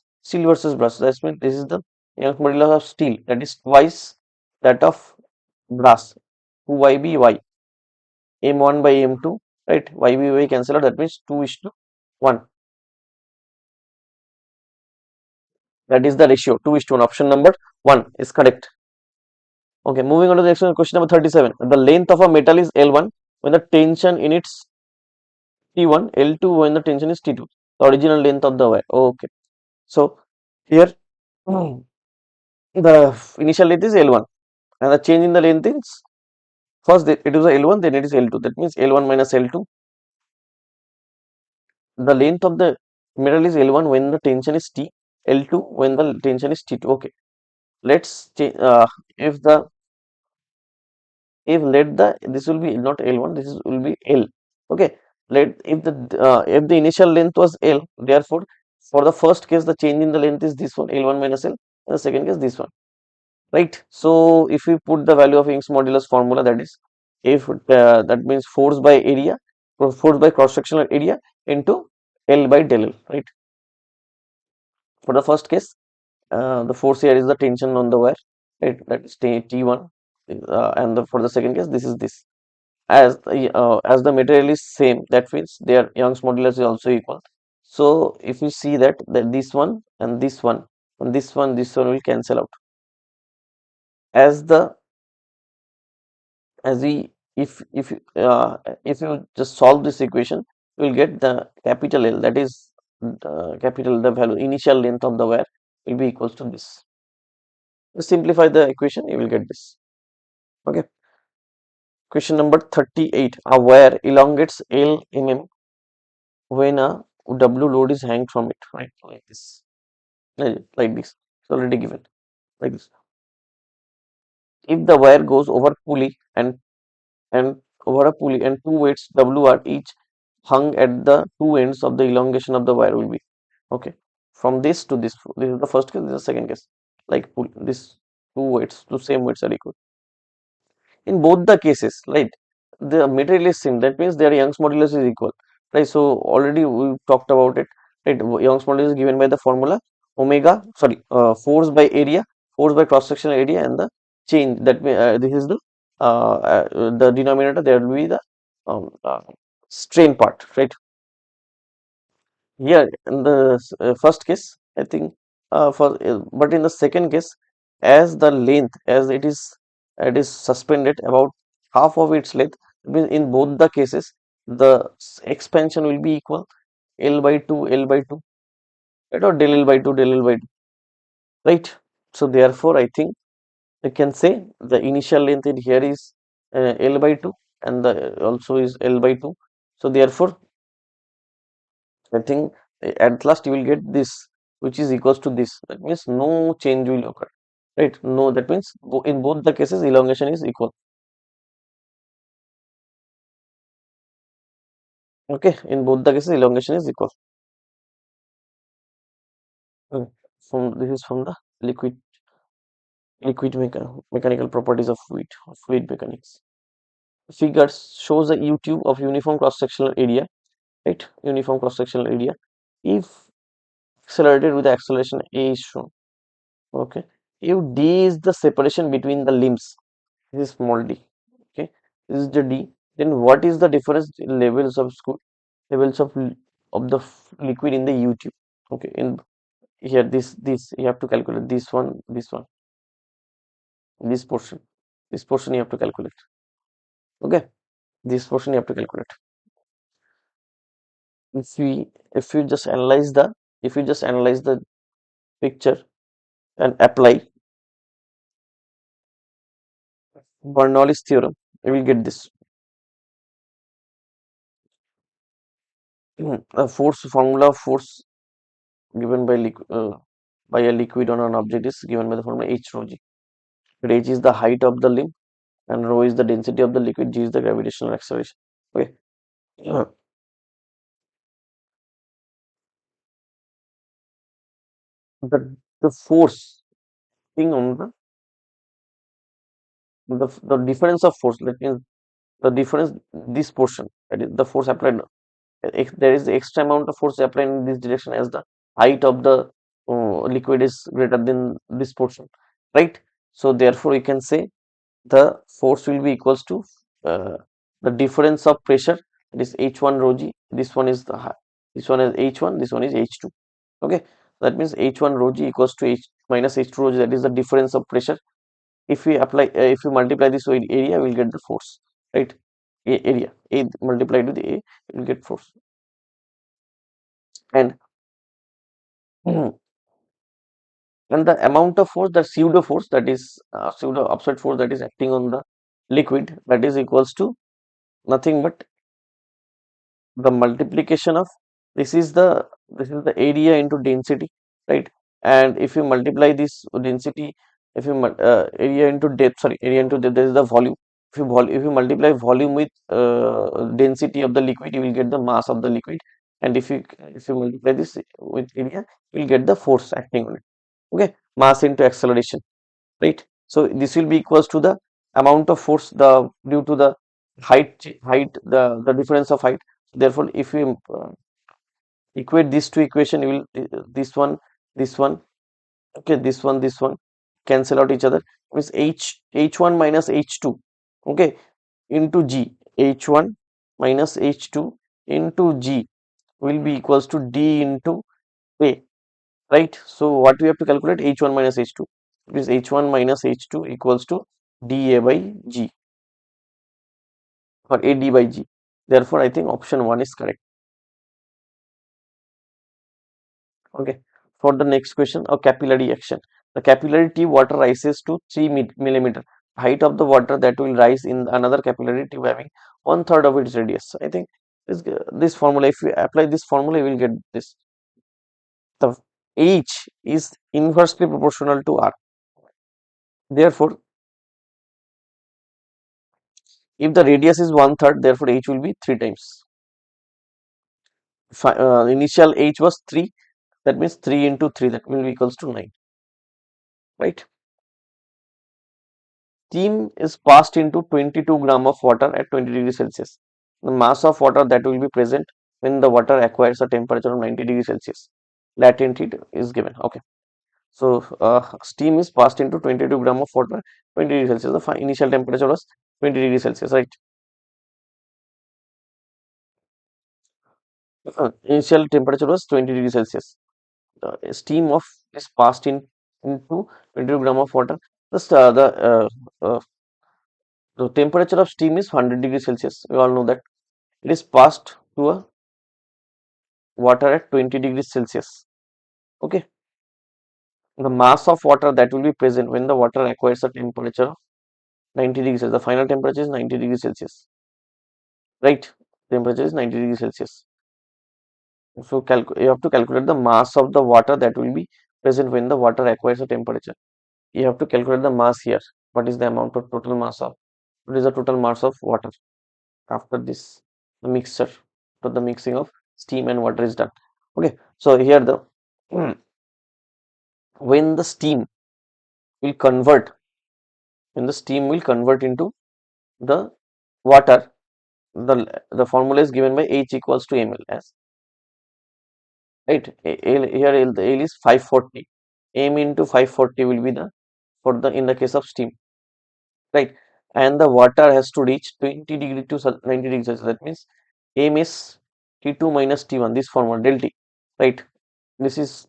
brass. That means this is the Young's modulus of steel, that is twice that of brass. 2yb y m1 by m2, right? Yb y cancel out. That means 2:1. That is the ratio, 2:1. Option number 1 is correct. Okay, moving on to the next one, question number 37. The length of a metal is L1 when the tension in its T1, L2 when the tension is T2. The original length of the wire. Okay, so here the initial length is L1 and the change in the length is first it is L1, then it is L2. That means L1 minus L2. The length of the metal is L1 when the tension is T, L2 when the tension is T2. Okay, let's change. If the if let the this will be not L1, this will be L. Okay, let if the initial length was L, therefore for the first case the change in the length is this one, L1 minus L, and the second case this one, right? So if we put the value of Young's modulus formula, that is if that means force by area, force by cross sectional area into L by del L, right? For the first case, the force here is the tension on the wire, right? That is T1, and for the second case, this is this. As the material is same, that means their Young's modulus is also equal. So if you see that this one and this one and this one will cancel out. As the as we if you just solve this equation, you will get the capital L, that is the value initial length of the wire will be equals to this. Just simplify the equation, you will get this. Okay. Question number 38. A wire elongates L mm when a W load is hanged from it. Right, like this. Like this. It's already given. Like this. If the wire goes over pulley and over a pulley and two weights W are each hung at the two ends of the elongation of the wire will be okay. From this to this. This is the first case. This is the second case. Like pull this two weights, two same weights are equal. In both the cases, right, the material is same. That means their Young's modulus is equal, right? So already we talked about it, right? Young's modulus is given by the formula omega, sorry, force by area, force by cross sectional area, and the change. That this is the denominator. There will be the um, uh, strain part, right? Here in the first case, I think but in the second case, as the length as it is suspended about half of its length, means in both the cases the expansion will be equal L by 2 L by 2, right, or del L by 2 del L by 2, right? So therefore, I think I can say the initial length in here is L by 2 and the also is L by 2. So therefore, I think at last you will get this, which is equals to this. That means no change will occur, right? No, that means in both the cases elongation is equal. Okay, in both the cases elongation is equal. Okay. From this is from the liquid mechanical properties of fluid mechanics. Figure shows a U tube of uniform cross sectional area, right? Uniform cross sectional area. If accelerated with the acceleration A is shown. Okay. If D is the separation between the limbs, this is small d, okay, this is the d, then what is the difference in levels of the liquid in the U tube? Okay, in here this you have to calculate this portion you have to calculate. Okay, this portion you have to calculate. If you just analyze the picture and apply Bernoulli's theorem, you will get this. A force formula of force given by a liquid on an object is given by the formula H rho g. H is the height of the limb and rho is the density of the liquid, g is the gravitational acceleration. Okay. The force thing on the difference of force, that means the difference, this portion, that is the force applied, there is the extra amount of force applied in this direction as the height of the liquid is greater than this portion, right? So therefore we can say the force will be equals to uh, the difference of pressure, that is H1 rho g. This one is this one is H1, this one is H2. Okay, that means H1 rho g equals to H minus H2 rho g, that is the difference of pressure. If we if we multiply this with area, we will get the force, right? Area A multiplied with A, we will get force. And and the amount of force, the pseudo force, that is pseudo upside force that is acting on the liquid, that is equals to nothing but the multiplication of this is the area into density, right? And if you multiply this density, if you area into depth, sorry, area into depth, there is the volume. If you multiply volume with density of the liquid, you will get the mass of the liquid. And if you multiply this with area, you will get the force acting on it. Okay, mass into acceleration, right? So this will be equals to the amount of force due to the the difference of height. Therefore, if we equate these two equation, you will this one, okay, this one cancel out each other, means h1 minus h2, okay, into g, h1 minus h2 into g will be equals to d into a, right? So what we have to calculate, h1 minus h2, because h1 minus h2 equals to dA by g, or AD by g. Therefore, I think option 1 is correct. Okay. For the next question, a capillary action. The capillary tube water rises to 3 millimeter. height of the water that will rise in another capillary tube having 1/3 of its radius. I think this formula, if we apply this formula, we will get this. The H is inversely proportional to R. Therefore, if the radius is 1/3, therefore H will be 3 times. Initial H was 3, that means 3 into 3, that will be equals to 9, right? Steam is passed into 22 gram of water at 20 degrees Celsius. The mass of water that will be present when the water acquires a temperature of 90 degrees Celsius. Latent heat is given. Okay. So, steam is passed into 22 gram of water, 20 degrees Celsius. The initial temperature was 20 degrees Celsius, right? Initial temperature was 20 degrees Celsius. The steam of is passed into 22 gram of water. Just the temperature of steam is 100 degrees Celsius. We all know that. It is passed to a water at 20 degrees Celsius. Okay. The mass of water that will be present when the water acquires a temperature of 90 degrees Celsius. The final temperature is 90 degrees Celsius. Right? Temperature is 90 degrees Celsius. So you have to calculate the mass of the water that will be present when the water acquires a temperature. You have to calculate the mass here. What is the amount of total mass of? What is the total mass of water after this the mixture? After the mixing of steam and water is done. Okay. So here the when the steam will convert into the water, the formula is given by H equals to ml as, right? Here the L is 540. M into 540 will be the in the case of steam, right? And the water has to reach 20 degree to 90 degrees Celsius. That means M is T2 minus T1. This formula del T, right? This is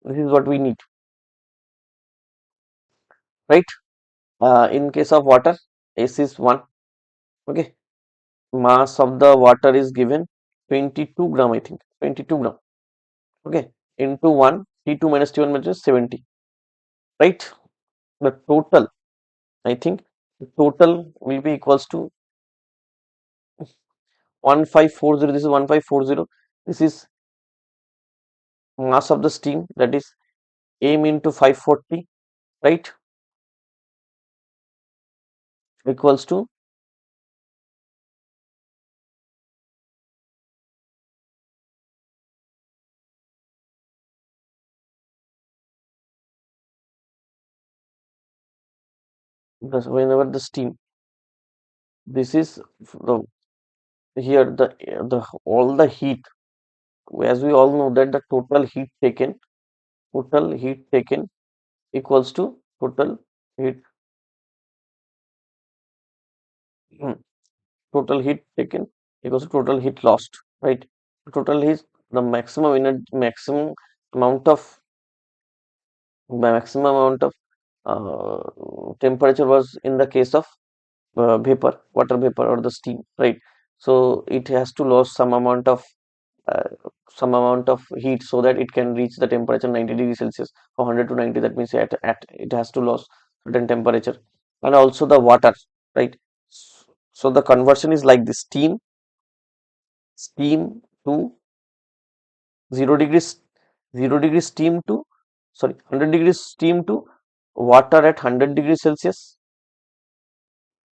what we need, right? In case of water, S is 1. Okay. Mass of the water is given 22 gram, I think 22 gram. Okay, into 1, T2 minus T1 means 70, right? The total, I think the total will be equals to 1540. This is 1540. This is mass of the steam, that is M into 540, right? Equals to whenever the steam, this is the here the all the heat, as we all know that the total heat taken equals to total heat total heat taken equals to total heat lost, right? Total heat, the maximum energy, maximum amount of temperature was in the case of water vapor or the steam, right? So it has to lose uh, some amount of heat so that it can reach the temperature 90 degrees Celsius or 100 to 90. That means at it has to lose certain temperature, and also the water, right? So the conversion is like this: steam to 0 degrees 0 degrees steam to 100 degrees steam to water at 100 degrees Celsius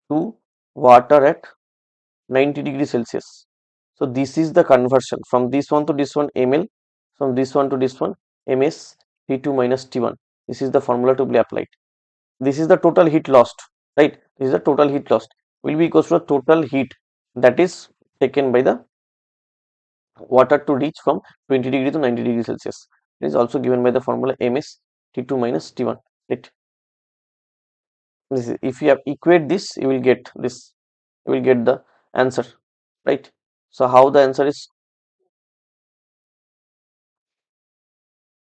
to water at 90 degrees Celsius. So this is the conversion from this one to this one ml, from this one to this one ms, T2 minus T1. This is the formula to be applied. This is the total heat lost, right? This is the total heat lost will be equals to the total heat that is taken by the water to reach from 20 degree to 90 degrees Celsius. It is also given by the formula ms T2 minus T1, right? This is, if you have equate this, you will get this, you will get the answer, right? So how the answer is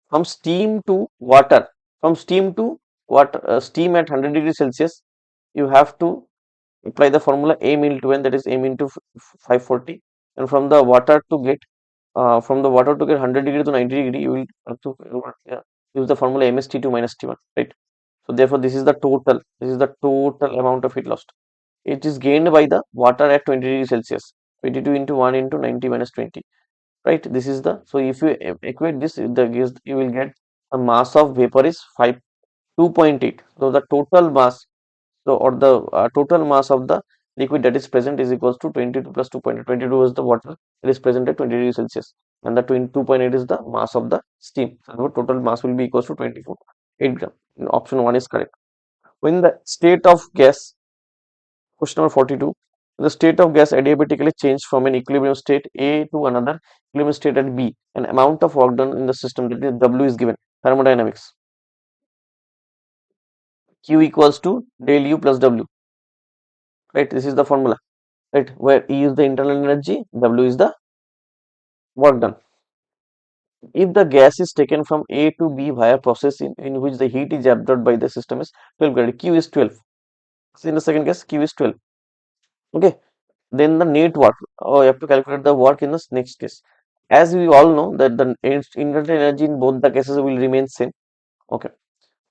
from steam to water, steam at 100 degrees Celsius, you have to apply the formula m into n, that is m into 540, and from the water to get 100 degree to 90 degree, you will have to use the formula ms T2 minus T1, right? So therefore, this is the total. This is the total amount of heat lost. It is gained by the water at 20 degrees Celsius. 22 into 1 into 90 minus 20. Right. This is the, so if you equate this with the gas, you will get the mass of vapor is 2.8. So the total mass, so or the total mass of the liquid that is present is equals to 22 plus 2.8. 22 is the water that is present at 20 degrees Celsius, and the 2.8 is the mass of the steam. So the total mass will be equals to 24.8 gram. Option 1 is correct. When the state of gas, question number 42, the state of gas adiabatically changed from an equilibrium state A to another equilibrium state at B. An amount of work done in the system, that is W, is given. Thermodynamics. Q equals to del U plus W. Right. This is the formula. Right. Where E is the internal energy, W is the work done. If the gas is taken from A to B via process in which the heat is absorbed by the system is 12 grade, Q is 12. So in the second case, Q is 12. Okay. Then the net work. Oh, you have to calculate the work in the next case. As we all know that the internal energy in both the cases will remain same. Okay.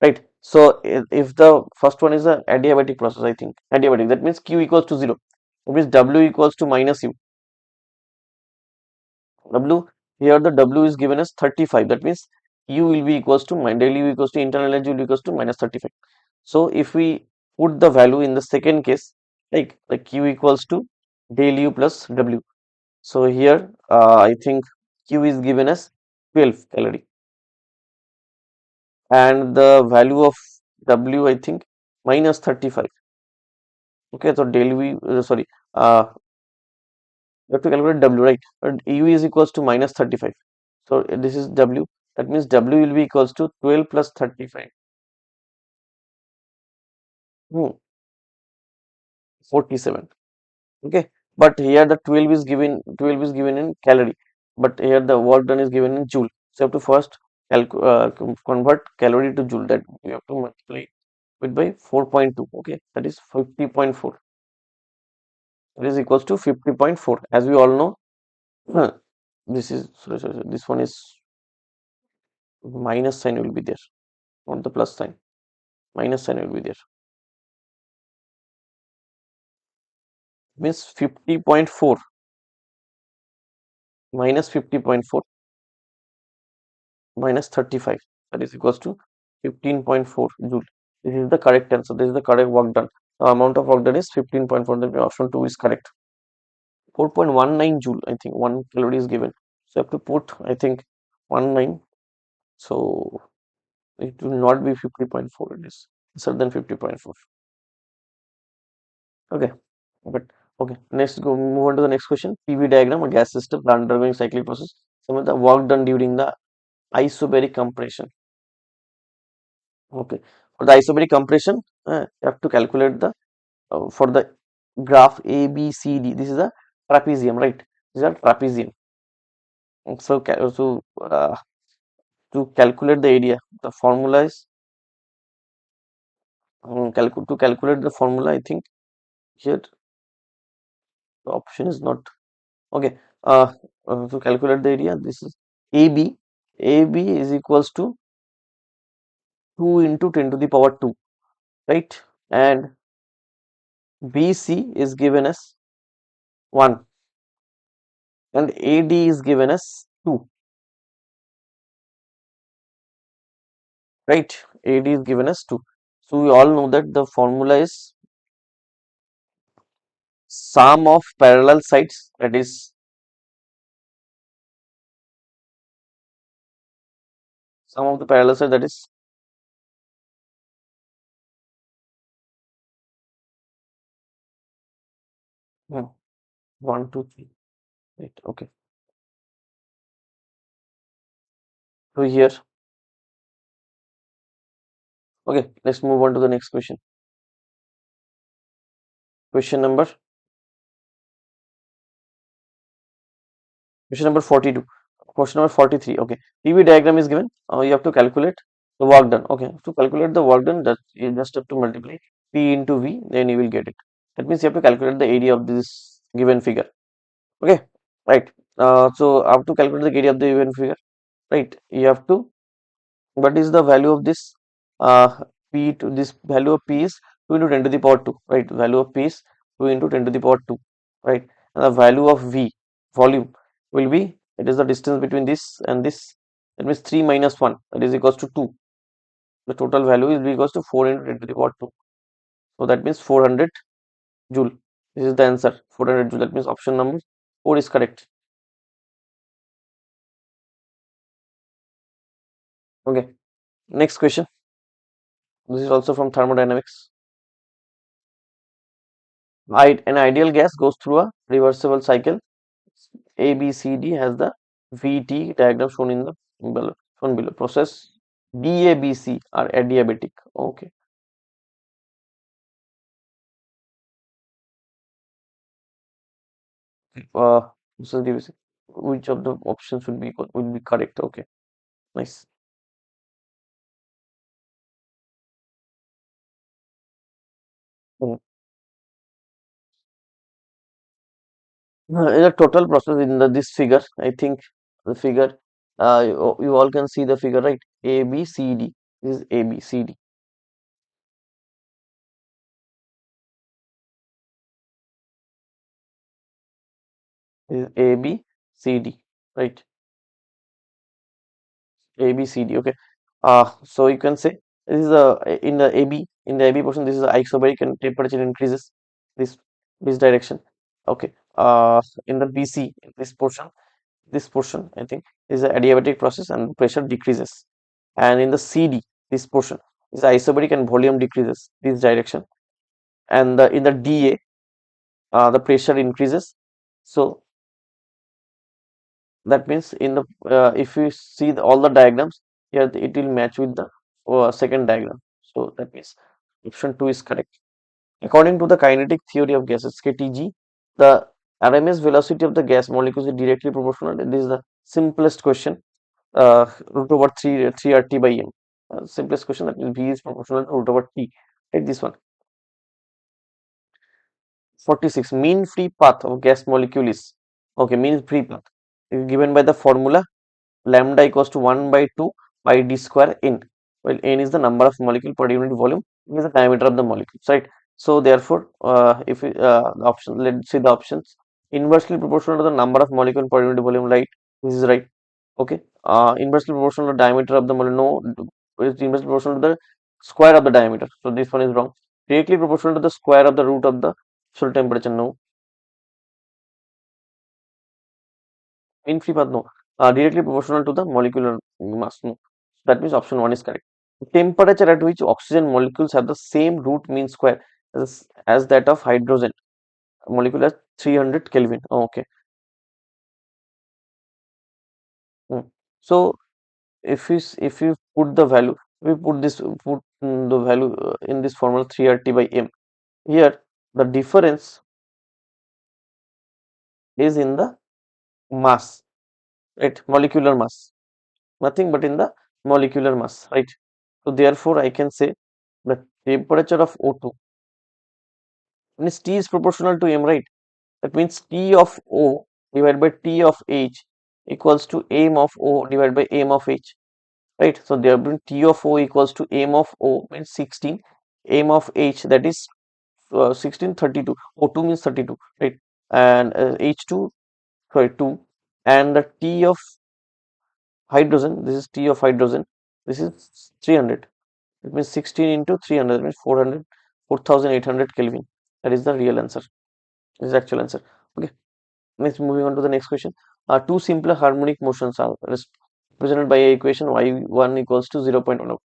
Right. So if the first one is a adiabatic process, I think adiabatic, that means Q equals to 0. It means W equals to minus U. W, here the W is given as 35. That means U will be equals to del U equals to internal energy will be equals to minus 35. So if we put the value in the second case, like Q equals to del U plus W. So here I think Q is given as 12 calorie, and the value of W, I think, minus 35. Okay, so del V, sorry, you have to calculate W, right? But U is equals to minus 35. So this is W. That means W will be equals to 12 plus 35. 47. Okay. But here the 12 is given in calorie. But here the work done is given in joule. So you have to first convert calorie to joule. That you have to multiply it by 4.2. Okay. That is 50.4. It is equals to 50.4. As we all know, this is, sorry, this one is minus sign will be there, not the plus sign. Minus sign will be there. Means 50.4 minus 50.4 minus 35, that is equals to 15.4 joule. This is the correct answer. This is the correct work done. The amount of work done is 15.4. That means option 2 is correct. 4.19 joule, I think 1 calorie is given. So you have to put, I think, 19. So it will not be 50.4. It is lesser than 50.4. Okay. But okay, next go move on to the next question. PV diagram, a gas system undergoing cyclic process. Some of the work done during the isobaric compression. Okay, for the isobaric compression, you have to calculate the for the graph A, B, C, D. This is a trapezium, right? This is a trapezium. So, to calculate the area, the formula is to calculate the formula. I think here the option is not okay. To calculate the area, this is AB. AB is equals to 2 into 10 to the power 2, right? And BC is given as 1 and AD is given as 2, right? AD is given as 2. So we all know that the formula is sum of parallel sides, that is sum of the parallel side, that is 1, 2, 3, right? Okay. So here, okay, let's move on to the next question. Question number 42. Question number 43. Okay, PV diagram is given. You have to calculate the work done. Okay, to calculate the work done, that you just have to multiply P into V, then you will get it. That means you have to calculate the area of this given figure. Okay, right. So I have to calculate the area of the given figure. Right. You have to. What is the value of this? p to this value of p is 2 into 10 to the power 2, right? Value of p is 2 into 10 to the power 2, right? And the value of v, volume, will be, it is the distance between this and this, that means 3 minus 1, that is equals to 2. The total value is equals to 4 into 10 to the power 2. So that means 400 joule. This is the answer, 400 joule. That means option number 4 is correct. Okay, next question. This is also from thermodynamics. An ideal gas goes through a reversible cycle. A, B, C, D has the VT diagram shown in the shown below. Process D, A, B, C are adiabatic. Okay. Uh, so which of the options would be correct? Okay, nice. Mm. The total process in this figure, I think the figure, you all can see the figure, right? A, B, C, D. This is A, B, C, D. This is A, B, C, D, right? A, B, C, D. Okay. So you can say this is in the AB portion. This is isobaric and temperature increases this direction. Okay. In the BC, this portion I think is the adiabatic process and pressure decreases. And in the CD, this portion is isobaric and volume decreases this direction. And in the DA, the pressure increases. So that means in the if you see all the diagrams here, it will match with the second diagram. So that means option 2 is correct. According to the kinetic theory of gases, KTG, the RMS velocity of the gas molecules is directly proportional. This is the simplest question. Root over 3 RT by m. Simplest question, that means V is proportional to root over T. Right, this one. 46. Mean free path of gas molecule is, okay, mean free path is given by the formula lambda equals to 1 by 2 by d square n. Well, n is the number of molecule per unit volume, it is the diameter of the molecules, right? So therefore, if we, the option, let's see the options. Inversely proportional to the number of molecule per unit volume, right? This is right. Okay. Inversely proportional to the diameter of the molecule, no, it's inversely proportional to the square of the diameter. So this one is wrong. Directly proportional to the square of the root of the absolute temperature, no. Mean free path, no. Directly proportional to the molecular mass, no. That means option 1 is correct. Temperature at which oxygen molecules have the same root mean square as that of hydrogen molecule at 300 Kelvin. Oh, okay. So if you put the value, we put the value in this formula 3RT by m. Here the difference is in the mass, right? Molecular mass, nothing but in the molecular mass, right? So therefore I can say the temperature of O2 means T is proportional to m, right? That means T of O divided by T of H equals to m of O divided by m of H, right? So there will be T of O equals to m of O means 16, m of H, that is 16, 32. O2 means 32, right? And H2, sorry, 2. And the T of hydrogen, this is T of hydrogen, this is 300. It means 16 into 300, that means 400, 4800 Kelvin. That is the real answer. This is actual answer. Okay. Next, moving on to the next question. Two simpler harmonic motions are represented by a equation y1 equals to 0.1.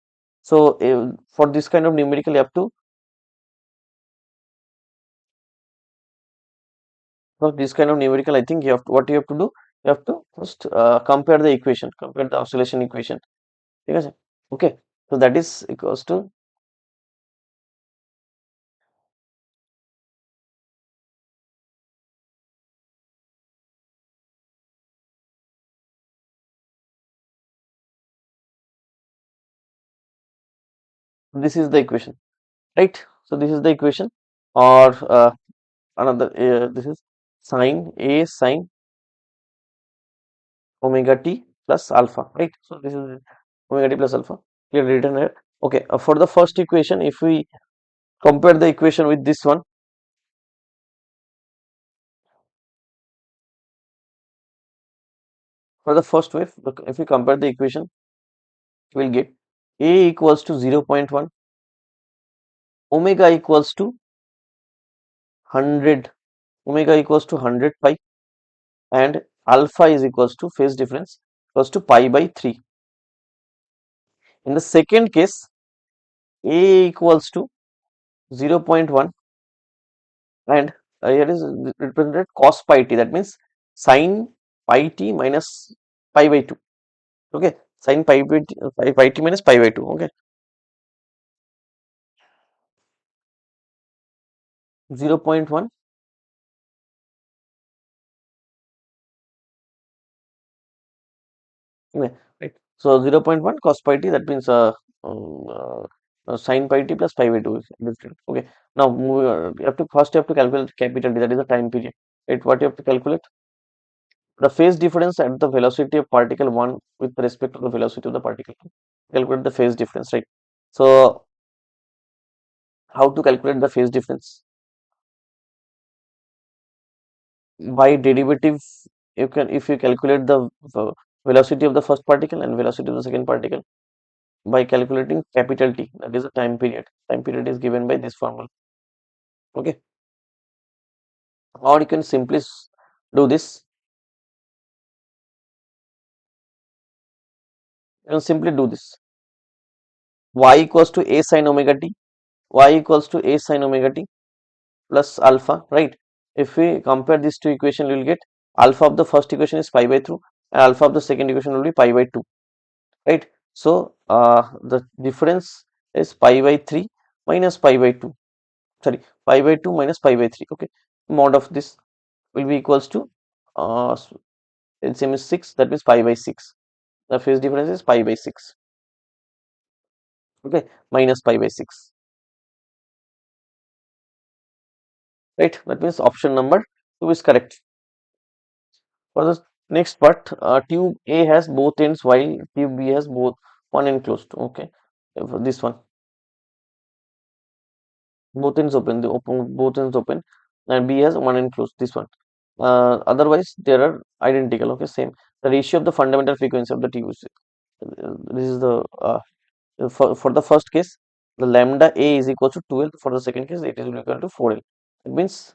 So for this kind of numerical, you have to, for this kind of numerical, I think you have to, what you have to do, you have to first compare the equation, compare the oscillation equation. Okay. So that is equals to, this is the equation, right? So this is the equation, or another, this is sine omega t plus alpha, right? So this is omega t plus alpha, clearly written here. Okay, for the first equation, if we compare the equation with this one, for the first wave, if we compare the equation, we will get A equals to 0.1, omega equals to 100, omega equals to 100 pi, and alpha is equals to phase difference equals to pi by 3. In the second case, A equals to 0.1, and here is represented cos pi t, that means sin pi t minus pi by 2. Okay, sin pi t minus pi by 2. Okay, 0.1. Yeah, right. So 0.1 cos pi t, that means um, sin pi t plus pi by 2 is different. Okay. Now you have to calculate capital T, that is the time period. Right. What you have to calculate? The phase difference at the velocity of particle 1 with respect to the velocity of the particle 2. Calculate the phase difference, right? So how to calculate the phase difference? By derivative, you can, if you calculate the velocity of the first particle and velocity of the second particle by calculating capital T, that is the time period. Time period is given by this formula. Okay, or you can simply do this. You can simply do this. Y equals to a sin omega t. Y equals to a sin omega t plus alpha, right? If we compare these two equations, we will get alpha of the first equation is pi by 2 and alpha of the second equation will be pi by 2, right? So the difference is pi by 3 minus pi by 2, sorry, pi by 2 minus pi by 3. Okay, mod of this will be equals to LCM is 6, that means pi by 6. The phase difference is pi by 6. Okay, minus pi by 6, right? That means option number 2 is correct. For the next part, tube A has both ends while tube B has one end closed. Okay, for this one, both ends open, both ends open, and B has one end closed. This one. Otherwise, they are identical. Okay, same. The ratio of the fundamental frequency of the tube is, this is the for the first case, the lambda A is equal to 12. For the second case, it is equal to 4L. It means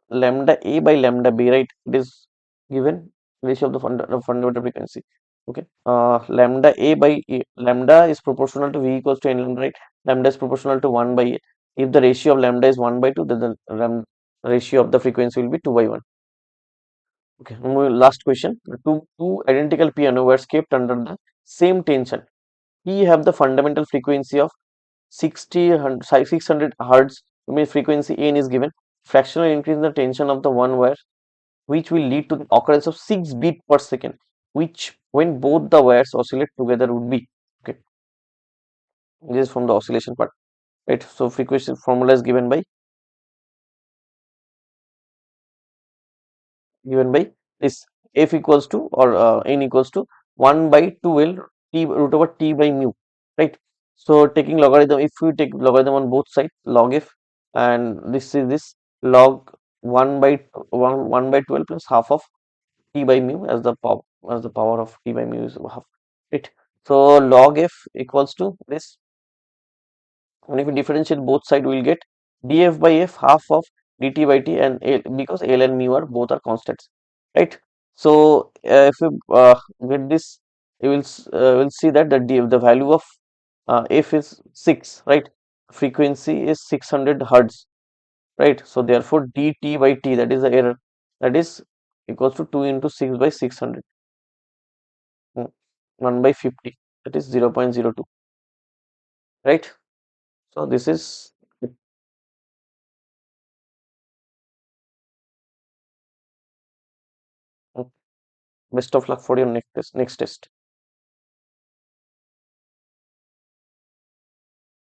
lambda A by lambda B, right? It is given ratio of the fundamental frequency. Okay, lambda A by lambda is proportional to V equals to n lambda, right? Lambda is proportional to 1 by A. If the ratio of lambda is 1 by 2, then the ratio of the frequency will be 2 by 1. Okay, last question. Two identical piano wires kept under the same tension. We have the fundamental frequency of 600 hertz. Means frequency n is given. Fractional increase in the tension of the one wire, which will lead to the occurrence of 6 beat per second, which when both the wires oscillate together would be. Okay, this is from the oscillation part, right? So frequency formula is given by this, f equals to, or n equals to 1 by 2l t root over t by mu, right? So taking logarithm, if we take logarithm on both sides, log f, and this is this log 1 by 1 by 12 plus half of t by mu, as the power of t by mu is half, right? So log f equals to this, and if we differentiate both sides, we will get df by f half of dt by t, and L, because L and mu are both are constants, right? So if you get this, you will see that the value of f is 6, right? Frequency is 600 hertz, right? So therefore dt by t, that is the error, that is equals to 2 into 6 by 600, 1 by 50, that is 0.02, right? So this is best of luck for your next test.